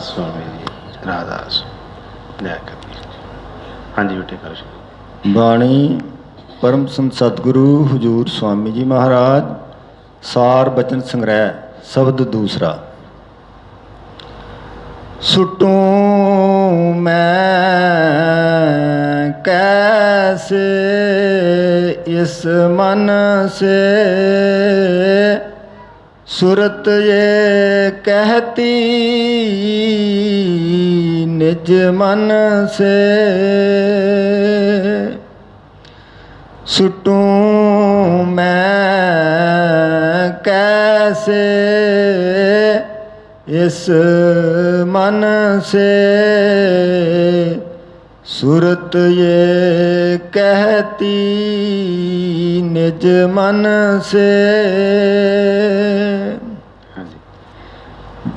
स्वामी जी राधा जय कबीर। हाँ जी बेटे कर बाणी परम संत सतगुरु हजूर स्वामी जी महाराज सार बचन संग्रह शब्द दूसरा। सुटूं मैं कैसे इस मन से, सूरत ये कहती निज मन से। सुटूं मैं कैसे इस मन से, सूरत ये कहती निज मन से।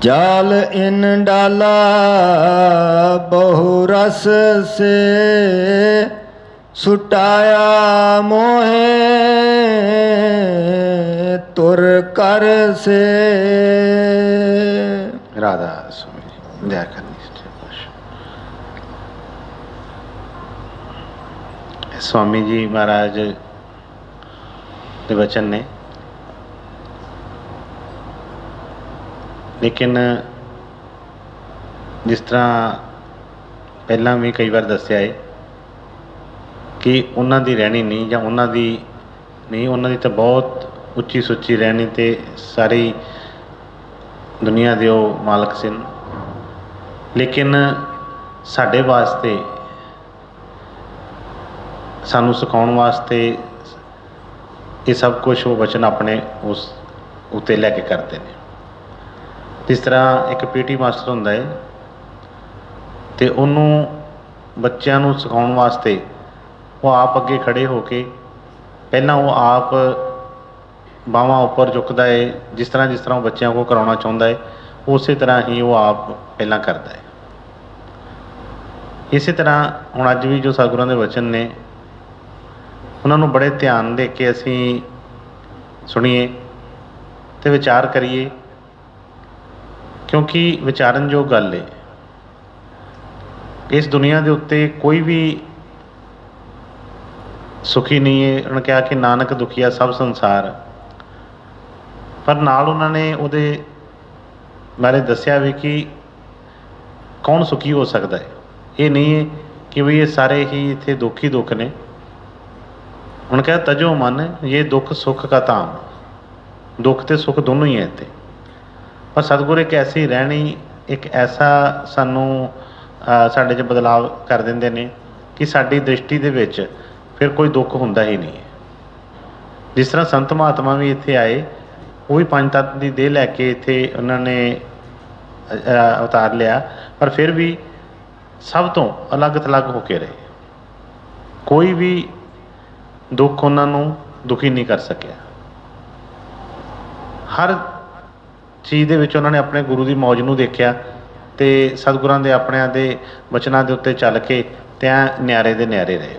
जाल इन डाला बहु रस से, सुटाया मोहे तुर कर से। राधा स्वामी जय करनी। स्वामी जी महाराज के वचन ने, लेकिन जिस तरह पहला भी कई बार दसिया है कि उन्हों की रहनी नहीं या उन्हों की नहीं, उन्हों की तो बहुत उच्ची सुच्ची रहनी तो सारी दुनिया के वो मालक सन, लेकिन साढ़े वास्ते सानू सिखाने वास्ते ये सब कुछ वो वचन अपने उस उत्ते लैके करते हैं। जिस तरह एक पीटी मास्टर होंदा है तो उन्होंने बच्चों को सिखाने वास्ते वो आप अगे खड़े होके पहला वो आप बावां उपर चुकता है, जिस तरह वो बच्चों को कराना चाहता है उस तरह ही वो आप पहला करता है। इस तरह हुण अज भी जो सतगुरां दे वचन ने उन्होंने बड़े ध्यान दे के असी सुनीए तो विचार करिए, क्योंकि विचारन जो गल है इस दुनिया के उत्ते कोई भी सुखी नहीं है। उन्होंने कहा कि नानक दुखिया सब संसार, पर नाल उन्होंने उहदे बारे दसिया भी कि कौन सुखी हो सकता है। ये नहीं है कि भी ये सारे ही इत्थे दुख ही दुख ने। उन्होंने कहा तजो मन ये दुख सुख का धाम, दुख तो सुख दोनों ही है इत्थे। पर सतगुरु एक ऐसी रहनी, एक ऐसा सानू साडे च बदलाव कर देंदे ने कि साडी दृष्टि दे विच फिर कोई दुख हुंदा ही नहीं है। जिस तरह संत महात्मा भी इत्थे आए, वो भी पंज तत्त की देह लैके इत्थे उन्होंने अवतार लिया, पर फिर भी सब तो अलग थलग होके रहे। कोई भी दुख उन्होंने दुखी नहीं कर सकिया। हर चीज़ दे विच उन्होंने अपने गुरु की मौज नूं देखिया ते सतगुरां दे अपणिआं दे वचनां दे उत्ते चल के त्या न्यारे दे न्यारे रहे।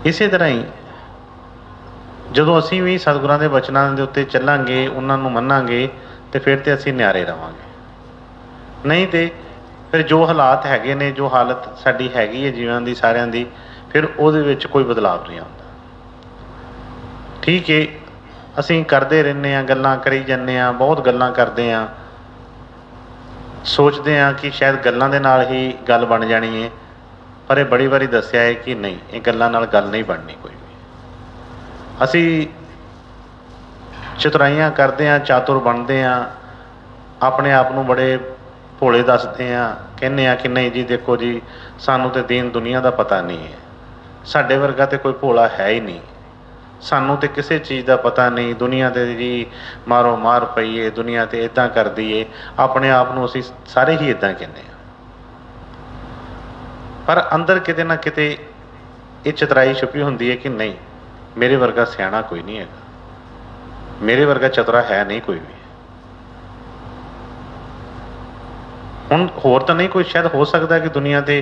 इस तरह ही जदों असीं भी सतगुरां दे वचनां दे उत्ते चलांगे, उन्हां नूं मन्नांगे तो फिर तो असीं न्यारे रहांगे। नहीं तो फिर जो हालात हैगे ने, जो हालत साडी हैगी है जीवन की सारिਆਂ ਦੀ, फिर ਉਹਦੇ ਵਿੱਚ कोई बदलाव नहीं आता। ठीक है असीं करते रहने आ, गल्लां करी जाने आ, बहुत गल्लां करते हैं, सोचते हैं कि शायद गल्लां दे नाल ही गल बन जानी है, पर यह बड़ी बारी दसिया है कि नहीं, ये गल्लां नाल गल नहीं बननी कोई भी। असी चतुराइयां करते हैं, चातुर बनते हैं, अपने आप को बड़े भोले दसते हैं, कहने कि नहीं जी देखो जी सानू तो दीन दुनिया का पता नहीं है, साडे वर्गा तो कोई भोला है ही नहीं, सानू तो किसी चीज़ का पता नहीं, दुनिया तो जी मारो मार पई है, दुनिया तो इदा कर दी है। अपने आप को असी सारे ही इदा कहने, पर अंदर किते ना किते ये चतुराई छुपी होंदी है कि नहीं मेरे वर्गा सियाणा कोई नहीं है, मेरे वर्गा चतुरा है नहीं कोई भी। हुण होर तो नहीं कोई शायद हो सकता कि दुनिया ते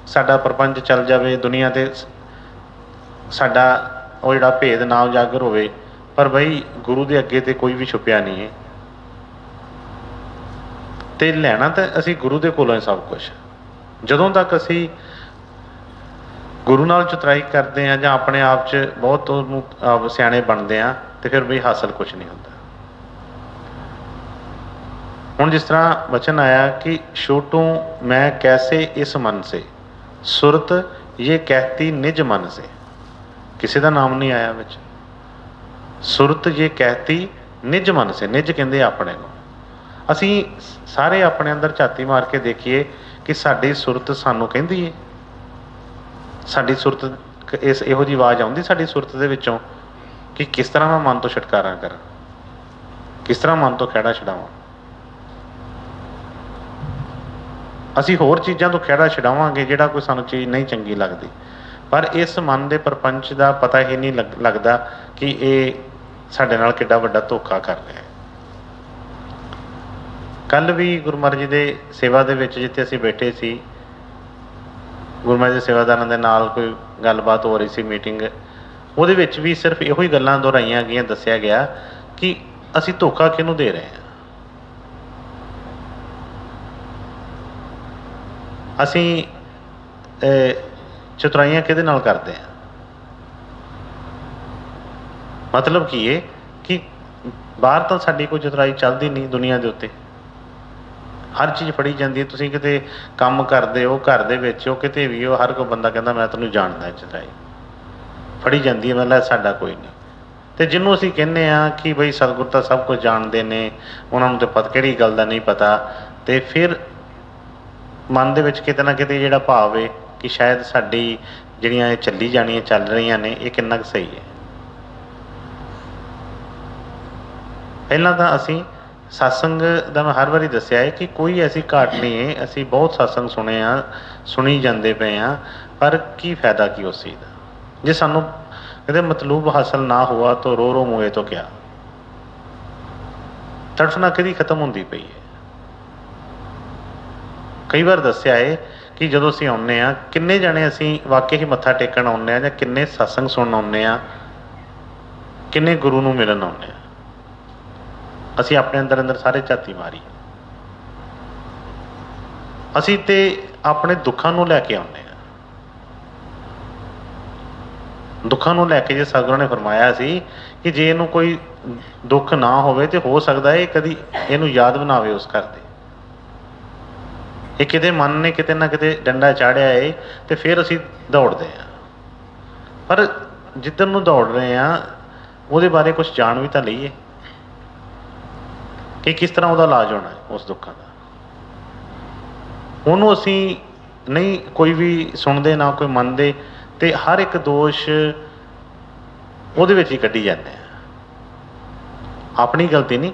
साडा प्रपंच चल जाए, दुनिया ते साडा वो जिहड़ा भेद ना उजागर होवे, पर बई गुरु के अगे तो कोई भी छुपिया नहीं है। ਤੇ ਲੈਣਾ ਤਾਂ ਅਸੀਂ ਗੁਰੂ ਦੇ ਕੋਲੋਂ ਹੈ ਸਭ ਕੁਝ। ਜਦੋਂ ਤੱਕ ਅਸੀਂ ਗੁਰੂ ਨਾਲ ਚਤਰਾਈ ਕਰਦੇ ਹਾਂ ਜਾਂ ਆਪਣੇ ਆਪ 'ਚ ਬਹੁਤ ਉਹਨੂੰ ਆਪ ਸਿਆਣੇ ਬਣਦੇ ਹਾਂ, ਤੇ ਫਿਰ ਵੀ ਹਾਸਲ ਕੁਝ ਨਹੀਂ ਹੁੰਦਾ। ਹੁਣ ਜਿਸ ਤਰ੍ਹਾਂ ਵਚਨ ਆਇਆ ਕਿ ਛੋਟੂ ਮੈਂ ਕੈਸੇ ਇਸ ਮਨ ਸੇ, ਸੁਰਤ ਇਹ ਕਹਿਤੀ ਨਿਜ ਮਨ ਸੇ, ਕਿਸੇ ਦਾ ਨਾਮ ਨਹੀਂ ਆਇਆ ਵਿੱਚ। ਸੁਰਤ ਇਹ ਕਹਿਤੀ ਨਿਜ ਮਨ ਸੇ, ਨਿਜ ਕਹਿੰਦੇ ਆਪਣੇ ਨੂੰ। ਅਸੀਂ ਸਾਰੇ ਆਪਣੇ ਅੰਦਰ ਝਾਤੀ ਮਾਰ ਕੇ ਦੇਖੀਏ ਕਿ ਸਾਡੀ ਸੁਰਤ ਸਾਨੂੰ ਕਹਿੰਦੀ ਹੈ, ਸਾਡੀ ਸੁਰਤ ਇਹੋ ਜਿਹੀ ਆਵਾਜ਼ ਆਉਂਦੀ ਸਾਡੀ ਸੁਰਤ ਦੇ ਵਿੱਚੋਂ ਕਿ ਕਿਸ ਤਰ੍ਹਾਂ ਮੈਂ ਮਨ ਤੋਂ ਛੁਟਕਾਰਾ ਕਰਾਂ, ਕਿਸ ਤਰ੍ਹਾਂ ਮਨ ਤੋਂ ਖਹਿੜਾ ਛਡਾਵਾਂ। ਅਸੀਂ ਹੋਰ ਚੀਜ਼ਾਂ ਤੋਂ ਖਹਿੜਾ ਛਡਾਵਾਂਗੇ ਜਿਹੜਾ ਕੋਈ ਸਾਨੂੰ ਚੀਜ਼ ਨਹੀਂ ਚੰਗੀ ਲੱਗਦੀ, ਪਰ ਇਸ ਮਨ ਦੇ ਪ੍ਰਪੰਚ ਦਾ ਪਤਾ ਹੀ ਨਹੀਂ ਲੱਗਦਾ ਕਿ ਇਹ ਸਾਡੇ ਨਾਲ ਕਿੱਡਾ ਵੱਡਾ ਧੋਖਾ ਕਰ ਰਿਹਾ ਹੈ। ਕੱਲ੍ਹ ਵੀ ਗੁਰੂ ਮਹਾਰਾਜ ਜੀ ਦੇ ਸੇਵਾ ਦੇ ਵਿੱਚ ਜਿੱਥੇ ਅਸੀਂ ਬੈਠੇ ਸੀ, ਗੁਰੂ ਮਹਾਰਾਜ ਦੇ ਸੇਵਾਦਾਰਾਂ ਦੇ ਨਾਲ ਕੋਈ ਗੱਲਬਾਤ ਹੋ ਰਹੀ ਸੀ, ਮੀਟਿੰਗ, ਉਹਦੇ ਵਿੱਚ ਵੀ ਸਿਰਫ ਇਹੋ ਹੀ ਗੱਲਾਂ ਦੁਹਰਾਈਆਂ ਗਈਆਂ, ਦੱਸਿਆ ਗਿਆ ਕਿ ਅਸੀਂ ਧੋਖਾ ਕਿਹਨੂੰ ਦੇ ਰਹੇ ਹਾਂ। ਅਸੀਂ ਚਤੁਰਾਈਆਂ ਕਿਹਦੇ ਨਾਲ ਕਰਦੇ ਹਾਂ। ਮਤਲਬ ਕੀ ਹੈ ਕਿ ਬਾਹਰ ਤਾਂ ਸਾਡੀ ਕੋਈ ਚਤੁਰਾਈ ਚੱਲਦੀ ਨਹੀਂ ਦੁਨੀਆ ਦੇ ਉੱਤੇ, ਹਰ ਚੀਜ਼ ਫੜੀ ਜਾਂਦੀ ਹੈ। ਤੁਸੀਂ ਕਿਤੇ ਕੰਮ ਕਰਦੇ ਹੋ, ਘਰ ਦੇ ਵਿੱਚ ਹੋ, ਕਿਤੇ ਵੀ ਹੋ, ਹਰ ਕੋਈ ਬੰਦਾ ਕਹਿੰਦਾ ਮੈਂ ਤੈਨੂੰ ਜਾਣਦਾ, ਚਤੁਰਾਈ ਫੜੀ ਜਾਂਦੀ ਹੈ, ਮਤਲਬ ਸਾਡਾ ਕੋਈ ਨਹੀਂ। ਅਤੇ ਜਿਹਨੂੰ ਅਸੀਂ ਕਹਿੰਦੇ ਹਾਂ ਕਿ ਬਈ ਸਤਿਗੁਰ ਤਾਂ ਸਭ ਕੁਝ ਜਾਣਦੇ ਨੇ, ਉਹਨਾਂ ਨੂੰ ਤਾਂ ਕਿਹੜੀ ਗੱਲ ਦਾ ਨਹੀਂ ਪਤਾ, ਅਤੇ ਫਿਰ ਮਨ ਦੇ ਵਿੱਚ ਕਿਤੇ ਨਾ ਕਿਤੇ ਜਿਹੜਾ ਭਾਵ ਹੈ ਕਿ ਸ਼ਾਇਦ ਸਾਡੀ ਜਿਹੜੀਆਂ ਇਹ ਚੱਲ ਰਹੀਆਂ ਨੇ, ਇਹ ਕਿੰਨਾ ਕੁ ਸਹੀ ਹੈ। ਪਹਿਲਾਂ ਤਾਂ ਅਸੀਂ ਸਤਸੰਗ ਦਾ ਮੈਂ ਹਰ ਵਾਰੀ ਦੱਸਿਆ ਹੈ ਕਿ ਕੋਈ ਐਸੀ ਘਾਟ ਨਹੀਂ ਹੈ, ਅਸੀਂ ਬਹੁਤ ਸਤਸੰਗ ਸੁਣੇ ਆ, ਸੁਣੀ ਜਾਂਦੇ ਪਏ ਹਾਂ, ਪਰ ਕੀ ਫਾਇਦਾ ਕੀ ਉਸ ਚੀਜ਼ ਦਾ ਜੇ ਸਾਨੂੰ ਇਹਦੇ ਮਤਲੂਬ ਹਾਸਲ ਨਾ ਹੁਆ ਤਾਂ ਰੋ ਰੋ ਮੋਏ ਤੋਂ ਕਿਆ। ਤੜਫਣਾ ਕਦੀ ਖਤਮ ਹੁੰਦੀ ਪਈ ਹੈ। ਕਈ ਵਾਰ ਦੱਸਿਆ ਹੈ ਕਿ ਜਦੋਂ ਅਸੀਂ ਆਉਂਦੇ ਹਾਂ, ਕਿੰਨੇ ਜਾਣੇ ਅਸੀਂ ਵਾਕਈ ਹੀ ਮੱਥਾ ਟੇਕਣ ਆਉਂਦੇ ਹਾਂ, ਜਾਂ ਕਿੰਨੇ ਸਤਸੰਗ ਸੁਣਨ ਆਉਂਦੇ ਹਾਂ, ਕਿੰਨੇ ਗੁਰੂ ਨੂੰ ਮਿਲਣ ਆਉਂਦੇ ਹਾਂ। ਅਸੀਂ ਆਪਣੇ ਅੰਦਰ ਸਾਰੇ ਝਾਤੀ ਮਾਰੀ। ਅਸੀਂ ਤੇ ਆਪਣੇ ਦੁੱਖਾਂ ਨੂੰ ਲੈ ਕੇ ਆਉਂਦੇ ਹਾਂ। ਦੁੱਖਾਂ ਨੂੰ ਲੈ ਕੇ ਜੇ ਸਤਿਗੁਰਾਂ ਨੇ ਫਰਮਾਇਆ ਸੀ ਕਿ ਜੇ ਇਹਨੂੰ ਕੋਈ ਦੁੱਖ ਨਾ ਹੋਵੇ ਤੇ ਹੋ ਸਕਦਾ ਹੈ ਕਦੀ ਇਹਨੂੰ ਯਾਦ ਬਣਾਵੇ ਉਸ ਘਰ ਦੇ। ਇਹ ਕਿਤੇ ਮਨ ਨੇ ਕਿਤੇ ਨਾ ਕਿਤੇ ਡੰਡਾ ਚਾੜਿਆ ਹੈ ਤੇ ਫਿਰ ਅਸੀਂ ਦੌੜਦੇ ਹਾਂ। ਪਰ ਜਿੱਧਰ ਨੂੰ ਦੌੜ ਰਹੇ ਹਾਂ ਉਹਦੇ ਬਾਰੇ ਕੁਝ ਜਾਣ ਵੀ ਤਾਂ ਲਈਏ ਕਿ ਕਿਸ ਤਰ੍ਹਾਂ ਉਹਦਾ ਇਲਾਜ ਹੋਣਾ ਹੈ ਉਸ ਦੁੱਖਾਂ ਦਾ। ਉਹਨੂੰ ਅਸੀਂ ਨਹੀਂ ਕੋਈ ਵੀ ਸੁਣਦੇ, ਨਾ ਕੋਈ ਮੰਨਦੇ, ਤੇ ਹਰ ਇੱਕ ਦੋਸ਼ ਉਹਦੇ ਵਿੱਚ ਹੀ ਕੱਢੀ ਜਾਂਦੇ ਆ। ਆਪਣੀ ਗਲਤੀ ਨਹੀਂ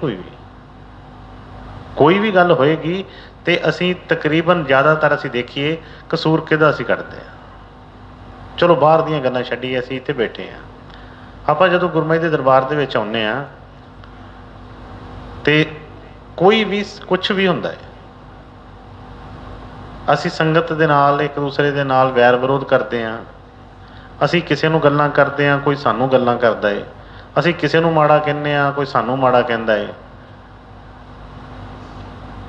ਕੋਈ ਵੀ ਗੱਲ ਹੋਏਗੀ ਤੇ ਅਸੀਂ ਤਕਰੀਬਨ ਜ਼ਿਆਦਾਤਰ ਅਸੀਂ ਦੇਖੀਏ ਕਸੂਰ ਕਿਹਦਾ ਅਸੀਂ ਕੱਢਦੇ ਹਾਂ। ਚਲੋ ਬਾਹਰ ਦੀਆਂ ਗੱਲਾਂ ਛੱਡੀਏ, ਅਸੀਂ ਇੱਥੇ ਬੈਠੇ ਹਾਂ। ਆਪਾਂ ਜਦੋਂ ਗੁਰਮਤਿ ਦੇ ਦਰਬਾਰ ਦੇ ਵਿੱਚ ਆਉਂਦੇ ਹਾਂ ਤੇ ਕੋਈ ਵੀ ਕੁਛ ਵੀ ਹੁੰਦਾ ਹੈ, ਅਸੀਂ ਸੰਗਤ ਦੇ ਨਾਲ ਇੱਕ ਦੂਸਰੇ ਦੇ ਨਾਲ ਵੈਰ ਵਿਰੋਧ ਕਰਦੇ ਹਾਂ। ਅਸੀਂ ਕਿਸੇ ਨੂੰ ਗੱਲਾਂ ਕਰਦੇ ਹਾਂ, ਕੋਈ ਸਾਨੂੰ ਗੱਲਾਂ ਕਰਦਾ ਹੈ। ਅਸੀਂ ਕਿਸੇ ਨੂੰ ਮਾੜਾ ਕਹਿੰਦੇ ਹਾਂ, ਕੋਈ ਸਾਨੂੰ ਮਾੜਾ ਕਹਿੰਦਾ ਹੈ।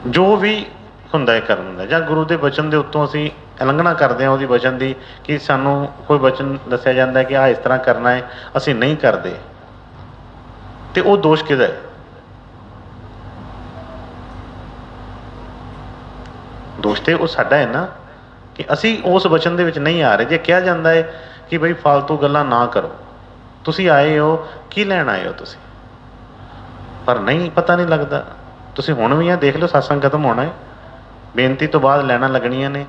ਜੋ ਵੀ ਹੁੰਦਾ ਹੈ ਕਰਨ ਦਾ, ਜਾਂ ਗੁਰੂ ਦੇ ਬਚਨ ਦੇ ਉੱਤੋਂ ਅਸੀਂ ਉਲੰਘਣਾ ਕਰਦੇ ਹਾਂ ਉਹਦੀ ਬਚਨ ਦੀ, ਕਿ ਸਾਨੂੰ ਕੋਈ ਬਚਨ ਦੱਸਿਆ ਜਾਂਦਾ ਹੈ ਕਿ ਆਹ ਇਸ ਤਰ੍ਹਾਂ ਕਰਨਾ ਹੈ, ਅਸੀਂ ਨਹੀਂ ਕਰਦੇ, ਤੇ ਉਹ ਦੋਸ਼ ਕਿਹਦਾ ਹੈ? ਦੋਸ਼ ਤੇ ਉਹ ਸਾਡਾ ਹੈ ਨਾ, ਕਿ ਅਸੀਂ ਉਸ ਬਚਨ ਦੇ ਵਿੱਚ ਨਹੀਂ ਆ ਰਹੇ। ਜੇ ਕਿਹਾ ਜਾਂਦਾ ਹੈ ਕਿ ਬਈ ਫਾਲਤੂ ਗੱਲਾਂ ਨਾ ਕਰੋ, ਤੁਸੀਂ ਆਏ ਹੋ ਕੀ ਲੈਣ ਆਏ ਹੋ ਤੁਸੀਂ, ਪਰ ਨਹੀਂ, ਪਤਾ ਨਹੀਂ ਲੱਗਦਾ। ਤੁਸੀਂ ਹੁਣ ਵੀ ਆ ਦੇਖ ਲਓ, ਸਤਸੰਗ ਖਤਮ ਹੋਣਾ ਹੈ, ਬੇਨਤੀ ਤੋਂ ਬਾਅਦ ਲੈਣਾ ਲੱਗਣੀਆਂ ਨੇ।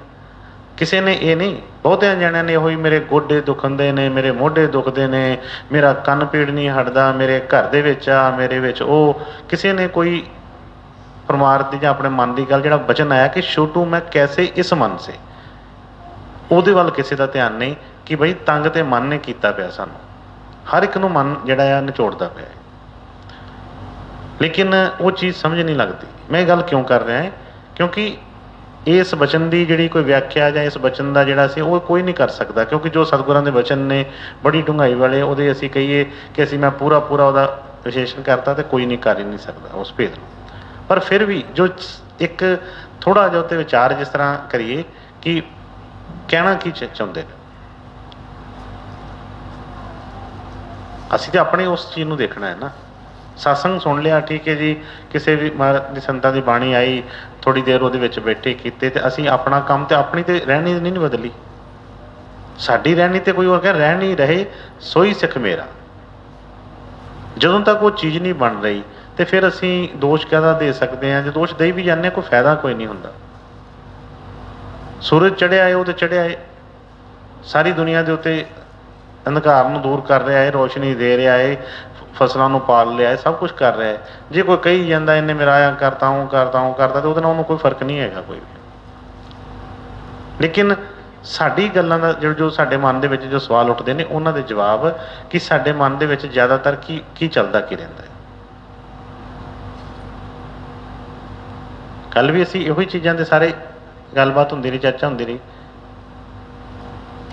ਕਿਸੇ ਨੇ ਇਹ ਨਹੀਂ, ਬਹੁਤਿਆਂ ਜਣਿਆਂ ਨੇ ਇਹੋ ਹੀ ਮੇਰੇ ਗੋਡੇ ਦੁਖਦੇ ਨੇ, ਮੇਰੇ ਮੋਢੇ ਦੁਖਦੇ ਨੇ, ਮੇਰਾ ਕੰਨ ਪੀੜ ਨਹੀਂ ਹਟਦਾ, ਮੇਰੇ ਘਰ ਦੇ ਵਿੱਚ ਆ, ਮੇਰੇ ਵਿੱਚ ਉਹ। ਕਿਸੇ ਨੇ ਕੋਈ ਪਰਮਾਰਥ ਦੀ ਜਾਂ ਆਪਣੇ ਮਨ ਦੀ ਗੱਲ, ਜਿਹੜਾ ਬਚਨ ਆਇਆ ਕਿ ਛੋਟੂ ਮੈਂ ਕੈਸੇ ਇਸ ਮਨ ਸੇ, ਉਹਦੇ ਵੱਲ ਕਿਸੇ ਦਾ ਧਿਆਨ ਨਹੀਂ ਕਿ ਬਈ ਤੰਗ ਤੇ ਮਨ ਨੇ ਕੀਤਾ ਪਿਆ ਸਾਨੂੰ। ਹਰ ਇੱਕ ਨੂੰ ਮਨ ਜਿਹੜਾ ਆ ਨਿਚੋੜਦਾ ਪਿਆ, ਲੇਕਿਨ ਉਹ ਚੀਜ਼ ਸਮਝ ਨਹੀਂ ਲੱਗਦੀ। ਮੈਂ ਇਹ ਗੱਲ ਕਿਉਂ ਕਰ ਰਿਹਾ ਹੈ? ਕਿਉਂਕਿ ਇਸ ਬਚਨ ਦੀ ਜਿਹੜੀ ਕੋਈ ਵਿਆਖਿਆ ਜਾਂ ਇਸ ਬਚਨ ਦਾ ਜਿਹੜਾ ਸੀ ਉਹ ਕੋਈ ਨਹੀਂ ਕਰ ਸਕਦਾ, ਕਿਉਂਕਿ ਜੋ ਸਤਿਗੁਰਾਂ ਦੇ ਬਚਨ ਨੇ ਬੜੀ ਡੂੰਘਾਈ ਵਾਲੇ, ਉਹਦੇ ਅਸੀਂ ਕਹੀਏ ਕਿ ਅਸੀਂ ਮੈਂ ਪੂਰਾ ਉਹਦਾ ਵਿਸ਼ੇਸ਼ਣ ਕਰਤਾ, ਤੇ ਕੋਈ ਨਹੀਂ ਕਰ ਹੀ ਨਹੀਂ ਸਕਦਾ ਉਸ ਭੇਦ ਨੂੰ। ਪਰ ਫਿਰ ਵੀ ਜੋ ਇੱਕ ਥੋੜ੍ਹਾ ਜਿਹਾ ਉੱਤੇ ਵਿਚਾਰ ਜਿਸ ਤਰ੍ਹਾਂ ਕਰੀਏ ਕਿ ਕਹਿਣਾ ਕੀ ਚਾਹੁੰਦੇ ਨੇ। ਅਸੀਂ ਤਾਂ ਆਪਣੇ ਉਸ ਚੀਜ਼ ਨੂੰ ਦੇਖਣਾ ਹੈ ਨਾ। ਸਤਸੰਗ ਸੁਣ ਲਿਆ, ਠੀਕ ਹੈ ਜੀ, ਕਿਸੇ ਵੀ ਮਹਾਰਾਜ ਦੀ ਸੰਤਾਂ ਦੀ ਬਾਣੀ ਆਈ, ਥੋੜ੍ਹੀ ਦੇਰ ਉਹਦੇ ਵਿੱਚ ਬੈਠੇ ਕੀਤੇ, ਤੇ ਅਸੀਂ ਆਪਣਾ ਕੰਮ ਤੇ ਆਪਣੀ ਤੇ ਰਹਿਣੀ ਨਹੀਂ ਬਦਲੀ। ਸਾਡੀ ਰਹਿਣੀ ਤੇ ਕੋਈ ਹੋਰ ਕਹਿ ਰਹਿ ਨਹੀਂ ਰਹੇ ਸੋਈ ਸਿੱਖ ਮੇਰਾ। ਜਦੋਂ ਤੱਕ ਉਹ ਚੀਜ਼ ਨਹੀਂ ਬਣ ਰਹੀ ਤੇ ਫਿਰ ਅਸੀਂ ਦੋਸ਼ ਕਾਹਦਾ ਦੇ ਸਕਦੇ ਹਾਂ? ਜੇ ਦੋਸ਼ ਦੇ ਵੀ ਜਾਂਦੇ ਕੋਈ ਫਾਇਦਾ ਕੋਈ ਨਹੀਂ ਹੁੰਦਾ। ਸੂਰਜ ਚੜ੍ਹਿਆ ਹੈ, ਉਹ ਤੇ ਚੜ੍ਹਿਆ ਹੈ, ਸਾਰੀ ਦੁਨੀਆ ਦੇ ਉੱਤੇ ਅੰਧਕਾਰ ਨੂੰ ਦੂਰ ਕਰ ਰਿਹਾ ਹੈ, ਰੋਸ਼ਨੀ ਦੇ ਰਿਹਾ ਹੈ, ਫਸਲਾਂ ਨੂੰ ਪਾਲ ਲਿਆ ਹੈ, ਸਭ ਕੁਛ ਕਰ ਰਿਹਾ ਹੈ। ਜੇ ਕੋਈ ਕਹੀ ਜਾਂਦਾ ਇਹਨੇ ਮੇਰਾ ਆਇਆ ਕਰਤਾ, ਉਹ ਕਰਤਾ, ਉਹ ਕਰਤਾ, ਤੇ ਉਹਦੇ ਨਾਲ ਉਹਨੂੰ ਕੋਈ ਫਰਕ ਨਹੀਂ ਹੈਗਾ ਕੋਈ ਵੀ। ਲੇਕਿਨ ਸਾਡੀ ਗੱਲਾਂ ਦਾ ਜੋ ਸਾਡੇ ਮਨ ਦੇ ਵਿੱਚ ਜੋ ਸਵਾਲ ਉੱਠਦੇ ਨੇ, ਉਹਨਾਂ ਦੇ ਜਵਾਬ ਕਿ ਸਾਡੇ ਮਨ ਦੇ ਵਿੱਚ ਜ਼ਿਆਦਾਤਰ ਕੀ ਚੱਲਦਾ ਕੀ ਰਹਿੰਦਾ ਹੈ। ਕੱਲ ਵੀ ਅਸੀਂ ਇਹੋ ਹੀ ਚੀਜ਼ਾਂ ਦੇ ਸਾਰੇ ਗੱਲਬਾਤ ਹੁੰਦੀ ਰਹੀ, ਚਰਚਾ ਹੁੰਦੀ ਰਹੀ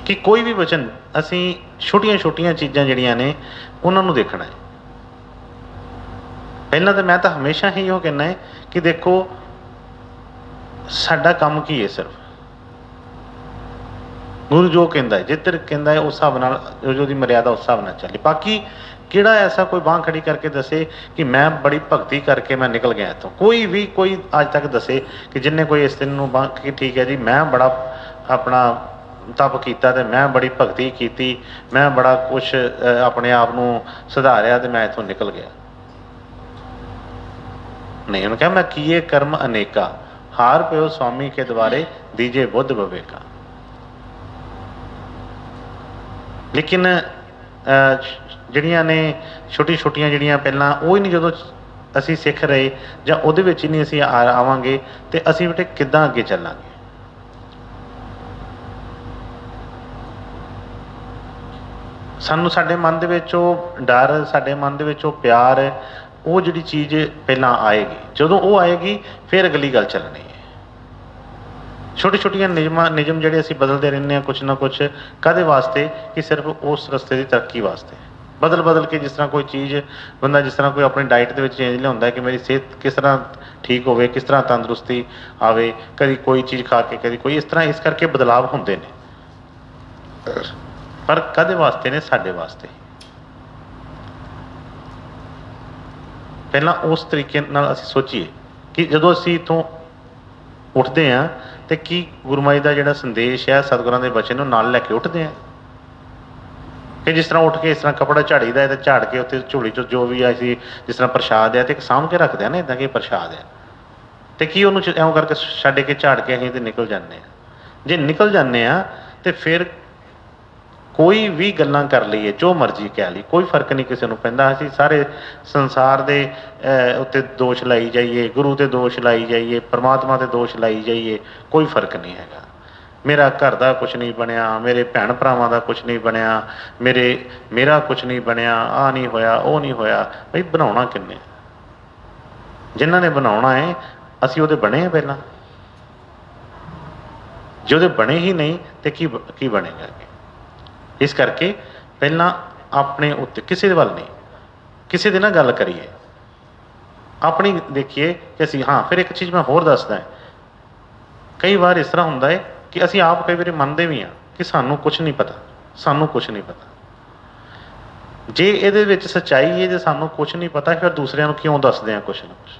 ਕਿ ਕੋਈ ਵੀ ਵਚਨ ਅਸੀਂ ਛੋਟੀਆਂ ਛੋਟੀਆਂ ਚੀਜ਼ਾਂ ਜਿਹੜੀਆਂ ਨੇ ਉਹਨਾਂ ਨੂੰ ਦੇਖਣਾ ਹੈ। ਪਹਿਲਾਂ ਤਾਂ ਮੈਂ ਤਾਂ ਹਮੇਸ਼ਾ ਹੀ ਇਹੋ ਕਹਿੰਦਾ ਹੈ ਕਿ ਦੇਖੋ ਸਾਡਾ ਕੰਮ ਕੀ ਹੈ, ਸਿਰਫ ਗੁਰੂ ਜੋ ਕਹਿੰਦਾ ਹੈ, ਜਿੱਧਰ ਕਹਿੰਦਾ ਹੈ ਉਸ ਹਿਸਾਬ ਨਾਲ, ਜੋ ਉਹਦੀ ਮਰਿਆਦਾ ਉਸ ਹਿਸਾਬ ਨਾਲ ਚੱਲੇ। ਬਾਕੀ ਕਿਹੜਾ ਐਸਾ ਕੋਈ ਬਾਂਹ ਖੜੀ ਕਰਕੇ ਦੱਸੇ ਕਿ ਮੈਂ ਬੜੀ ਭਗਤੀ ਕਰਕੇ ਮੈਂ ਨਿਕਲ ਗਿਆ ਇੱਥੋਂ? ਕੋਈ ਅੱਜ ਤੱਕ ਦੱਸੇ ਕਿ ਜਿੰਨੇ ਕੋਈ ਇਸ ਦਿਨ ਨੂੰ ਬਾਂਹ ਕਿ ਠੀਕ ਹੈ ਜੀ ਮੈਂ ਬੜਾ ਆਪਣਾ ਤਪ ਕੀਤਾ ਤੇ ਮੈਂ ਬੜੀ ਭਗਤੀ ਕੀਤੀ, ਮੈਂ ਬੜਾ ਕੁਛ ਆਪਣੇ ਆਪ ਨੂੰ ਸੁਧਾਰਿਆ ਤੇ ਮੈਂ ਇੱਥੋਂ ਨਿਕਲ ਗਿਆ? ਨਹੀਂ, ਉਹਨੇ ਕਿਹਾ ਮੈਂ ਕੀਏ ਕਰਮ ਅਨੇਕਾ, ਹਾਰ ਪਿਓ ਸਵਾਮੀ ਕੇ ਦੁਆਰੇ, ਦੀਜੇ ਬੁੱਧ ਵਿਵੇਕਾ। ਲੇਕਿਨ ਜਿਹੜੀਆਂ ਨੇ ਛੋਟੀਆਂ ਜਿਹੜੀਆਂ ਪਹਿਲਾਂ ਉਹ ਹੀ ਨਹੀਂ, ਜਦੋਂ ਅਸੀਂ ਸਿੱਖ ਰਹੇ ਜਾਂ ਉਹਦੇ ਵਿੱਚ ਹੀ ਨਹੀਂ ਅਸੀਂ ਆਵਾਂਗੇ ਤੇ ਅਸੀਂ ਬੇਟੇ ਕਿੱਦਾਂ ਅੱਗੇ ਚੱਲਾਂਗੇ? ਸਾਨੂੰ ਸਾਡੇ ਮਨ ਦੇ ਵਿੱਚ ਉਹ ਡਰ, ਸਾਡੇ ਮਨ ਦੇ ਵਿੱਚ ਉਹ ਪਿਆਰ, ਉਹ ਜਿਹੜੀ ਚੀਜ਼ ਪਹਿਲਾਂ ਆਏਗੀ। ਜਦੋਂ ਉਹ ਆਏਗੀ ਫਿਰ ਅਗਲੀ ਗੱਲ ਚੱਲਣੀ ਹੈ। ਛੋਟੀਆਂ ਨਿਯਮ ਜਿਹੜੇ ਅਸੀਂ ਬਦਲਦੇ ਰਹਿੰਦੇ ਹਾਂ ਕੁਛ ਨਾ ਕੁਛ, ਕਾਹਦੇ ਵਾਸਤੇ? ਕਿ ਸਿਰਫ ਉਸ ਰਸਤੇ ਦੀ ਤਰੱਕੀ ਵਾਸਤੇ। ਬਦਲ ਕੇ ਜਿਸ ਤਰ੍ਹਾਂ ਕੋਈ ਚੀਜ਼ ਬੰਦਾ, ਜਿਸ ਤਰ੍ਹਾਂ ਕੋਈ ਆਪਣੀ ਡਾਈਟ ਦੇ ਵਿੱਚ ਚੇਂਜ ਲਿਆਉਂਦਾ ਕਿ ਮੇਰੀ ਸਿਹਤ ਕਿਸ ਤਰ੍ਹਾਂ ਠੀਕ ਹੋਵੇ, ਕਿਸ ਤਰ੍ਹਾਂ ਤੰਦਰੁਸਤੀ ਆਵੇ, ਕਦੀ ਕੋਈ ਚੀਜ਼ ਖਾ ਕੇ ਕਦੀ ਕੋਈ, ਇਸ ਤਰ੍ਹਾਂ ਇਸ ਕਰਕੇ ਬਦਲਾਵ ਹੁੰਦੇ ਨੇ। ਪਰ ਕਾਹਦੇ ਵਾਸਤੇ ਨੇ? ਸਾਡੇ ਵਾਸਤੇ। ਪਹਿਲਾਂ ਉਸ ਤਰੀਕੇ ਨਾਲ ਅਸੀਂ ਸੋਚੀਏ ਕਿ ਜਦੋਂ ਅਸੀਂ ਇੱਥੋਂ ਉੱਠਦੇ ਹਾਂ ਤੇ ਕੀ ਗੁਰਮਾਈ ਦਾ ਜਿਹੜਾ ਸੰਦੇਸ਼ ਹੈ, ਸਤਿਗੁਰਾਂ ਦੇ ਬਚਨ ਨੂੰ ਨਾਲ ਲੈ ਕੇ ਉੱਠਦੇ ਹਾਂ ਕਿ ਜਿਸ ਤਰ੍ਹਾਂ ਉੱਠ ਕੇ ਇਸ ਤਰ੍ਹਾਂ ਕੱਪੜਾ ਝਾੜੀਦਾ ਹੈ ਤੇ ਝਾੜ ਕੇ ਉੱਥੇ ਝੋਲੀ 'ਚ ਜੋ ਵੀ ਅਸੀਂ ਜਿਸ ਤਰ੍ਹਾਂ ਪ੍ਰਸ਼ਾਦ ਹੈ ਤੇ ਇੱਕ ਸਾਂਭ ਕੇ ਰੱਖਦੇ ਹਾਂ ਨਾ, ਇੱਦਾਂ ਕਿ ਪ੍ਰਸ਼ਾਦ ਹੈ, ਤੇ ਕੀ ਉਹਨੂੰ ਇਉਂ ਕਰਕੇ ਛੱਡ ਕੇ ਝਾੜ ਕੇ ਅਸੀਂ ਤੇ ਨਿਕਲ ਜਾਂਦੇ ਹਾਂ? ਜੇ ਨਿਕਲ ਜਾਂਦੇ ਹਾਂ ਤੇ ਫਿਰ ਕੋਈ ਵੀ ਗੱਲਾਂ ਕਰ ਲਈਏ, ਜੋ ਮਰਜ਼ੀ ਕਹਿ ਲਈ, ਕੋਈ ਫਰਕ ਨਹੀਂ ਕਿਸੇ ਨੂੰ ਪੈਂਦਾ। ਅਸੀਂ ਸਾਰੇ ਸੰਸਾਰ ਦੇ ਉੱਤੇ ਦੋਸ਼ ਲਾਈ ਜਾਈਏ, ਗੁਰੂ 'ਤੇ ਦੋਸ਼ ਲਾਈ ਜਾਈਏ, ਪਰਮਾਤਮਾ 'ਤੇ ਦੋਸ਼ ਲਾਈ ਜਾਈਏ, ਕੋਈ ਫਰਕ ਨਹੀਂ ਹੈਗਾ। ਮੇਰਾ ਘਰ ਦਾ ਕੁਛ ਨਹੀਂ ਬਣਿਆ, ਮੇਰੇ ਭੈਣ ਭਰਾਵਾਂ ਦਾ ਕੁਛ ਨਹੀਂ ਬਣਿਆ, ਮੇਰਾ ਕੁਛ ਨਹੀਂ ਬਣਿਆ, ਆਹ ਨਹੀਂ ਹੋਇਆ, ਉਹ ਨਹੀਂ ਹੋਇਆ। ਬਈ ਬਣਾਉਣਾ ਕਿੰਨੇ? ਜਿਨ੍ਹਾਂ ਨੇ ਬਣਾਉਣਾ ਹੈ ਅਸੀਂ ਉਹਦੇ ਬਣੇ ਆ ਪਹਿਲਾਂ। ਜੇ ਉਹਦੇ ਬਣੇ ਹੀ ਨਹੀਂ ਤੇ ਕੀ ਬਣੇਗਾ? ਇਸ ਕਰਕੇ ਪਹਿਲਾਂ ਆਪਣੇ ਉੱਤੇ, ਕਿਸੇ ਦੇ ਵੱਲ ਨਹੀਂ, ਕਿਸੇ ਦੇ ਨਾਲ ਗੱਲ ਕਰੀਏ, ਆਪਣੀ ਦੇਖੀਏ ਕਿ ਅਸੀਂ ਹਾਂ। ਫਿਰ ਇੱਕ ਚੀਜ਼ ਮੈਂ ਹੋਰ ਦੱਸਦਾ, ਕਈ ਵਾਰ ਇਸ ਤਰ੍ਹਾਂ ਹੁੰਦਾ ਹੈ ਕਿ ਅਸੀਂ ਆਪ ਕਈ ਵਾਰੀ ਮੰਨਦੇ ਵੀ ਹਾਂ ਕਿ ਸਾਨੂੰ ਕੁਛ ਨਹੀਂ ਪਤਾ, ਸਾਨੂੰ ਕੁਛ ਨਹੀਂ ਪਤਾ। ਜੇ ਇਹਦੇ ਵਿੱਚ ਸੱਚਾਈ ਹੈ, ਜੇ ਸਾਨੂੰ ਕੁਛ ਨਹੀਂ ਪਤਾ, ਫਿਰ ਦੂਸਰਿਆਂ ਨੂੰ ਕਿਉਂ ਦੱਸਦੇ ਹਾਂ ਕੁਛ ਨਾ ਕੁਛ?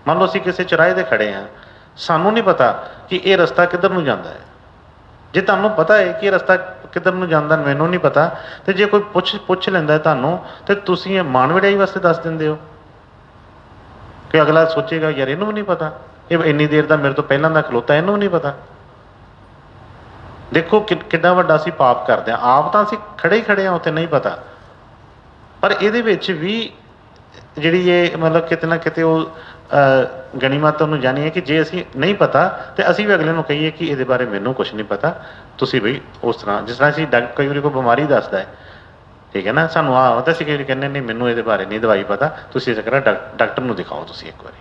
ਮੰਨ ਲਓ ਅਸੀਂ ਕਿਸੇ ਚੁਰਾਹੇ 'ਤੇ ਖੜ੍ਹੇ ਹਾਂ, ਸਾਨੂੰ ਨਹੀਂ ਪਤਾ ਕਿ ਇਹ ਰਸਤਾ ਕਿੱਧਰ ਨੂੰ ਜਾਂਦਾ ਹੈ। ਜੇ ਤੁਹਾਨੂੰ ਪਤਾ ਹੈ ਕਿ ਇਹ ਰਸਤਾ ਕਿੱਧਰ ਨੂੰ ਜਾਂਦਾ, ਮੈਨੂੰ ਨਹੀਂ ਪਤਾ, ਤੇ ਜੇ ਕੋਈ ਪੁੱਛ ਲੈਂਦਾ ਤੁਹਾਨੂੰ, ਤੇ ਤੁਸੀਂ ਇਹ ਮਾਣ ਵਡਿਆਈ ਵਾਸਤੇ ਦੱਸ ਦਿੰਦੇ ਹੋ ਕਿ ਅਗਲਾ ਸੋਚੇਗਾ ਯਾਰ ਇਹਨੂੰ ਵੀ ਨਹੀਂ ਪਤਾ, ਇਹ ਇੰਨੀ ਦੇਰ ਦਾ ਮੇਰੇ ਤੋਂ ਪਹਿਲਾਂ ਦਾ ਖਲੋਤਾ, ਇਹਨੂੰ ਵੀ ਨਹੀਂ ਪਤਾ। ਦੇਖੋ ਕਿੱਡਾ ਵੱਡਾ ਅਸੀਂ ਪਾਪ ਕਰਦੇ ਹਾਂ। ਆਪ ਤਾਂ ਅਸੀਂ ਖੜੇ ਹਾਂ ਉੱਥੇ, ਨਹੀਂ ਪਤਾ, ਪਰ ਇਹਦੇ ਵਿੱਚ ਵੀ ਜਿਹੜੀ ਇਹ ਮਤਲਬ ਕਿਤੇ ਨਾ ਕਿਤੇ ਉਹ ਗਣੀਮਤ ਉਹਨੂੰ ਜਾਣੀਏ ਕਿ ਜੇ ਅਸੀਂ ਨਹੀਂ ਪਤਾ ਤੇ ਅਸੀਂ ਵੀ ਅਗਲੇ ਨੂੰ ਕਹੀਏ ਕਿ ਇਹਦੇ ਬਾਰੇ ਮੈਨੂੰ ਕੁਛ ਨਹੀਂ ਪਤਾ, ਤੁਸੀਂ ਬਈ ਉਸ ਤਰ੍ਹਾਂ, ਜਿਸ ਤਰ੍ਹਾਂ ਅਸੀਂ ਕਈ ਵਾਰੀ ਕੋਈ ਬਿਮਾਰੀ ਦੱਸਦਾ ਹੈ, ਠੀਕ ਹੈ ਨਾ, ਸਾਨੂੰ ਆਹ ਤਾਂ ਅਸੀਂ ਕਈ ਵਾਰੀ ਕਹਿੰਦੇ ਨਹੀਂ ਮੈਨੂੰ ਇਹਦੇ ਬਾਰੇ ਨਹੀਂ ਦਵਾਈ ਪਤਾ, ਤੁਸੀਂ ਇਸ ਤਰ੍ਹਾਂ ਡਾਕਟਰ ਨੂੰ ਦਿਖਾਓ ਤੁਸੀਂ ਇੱਕ ਵਾਰੀ।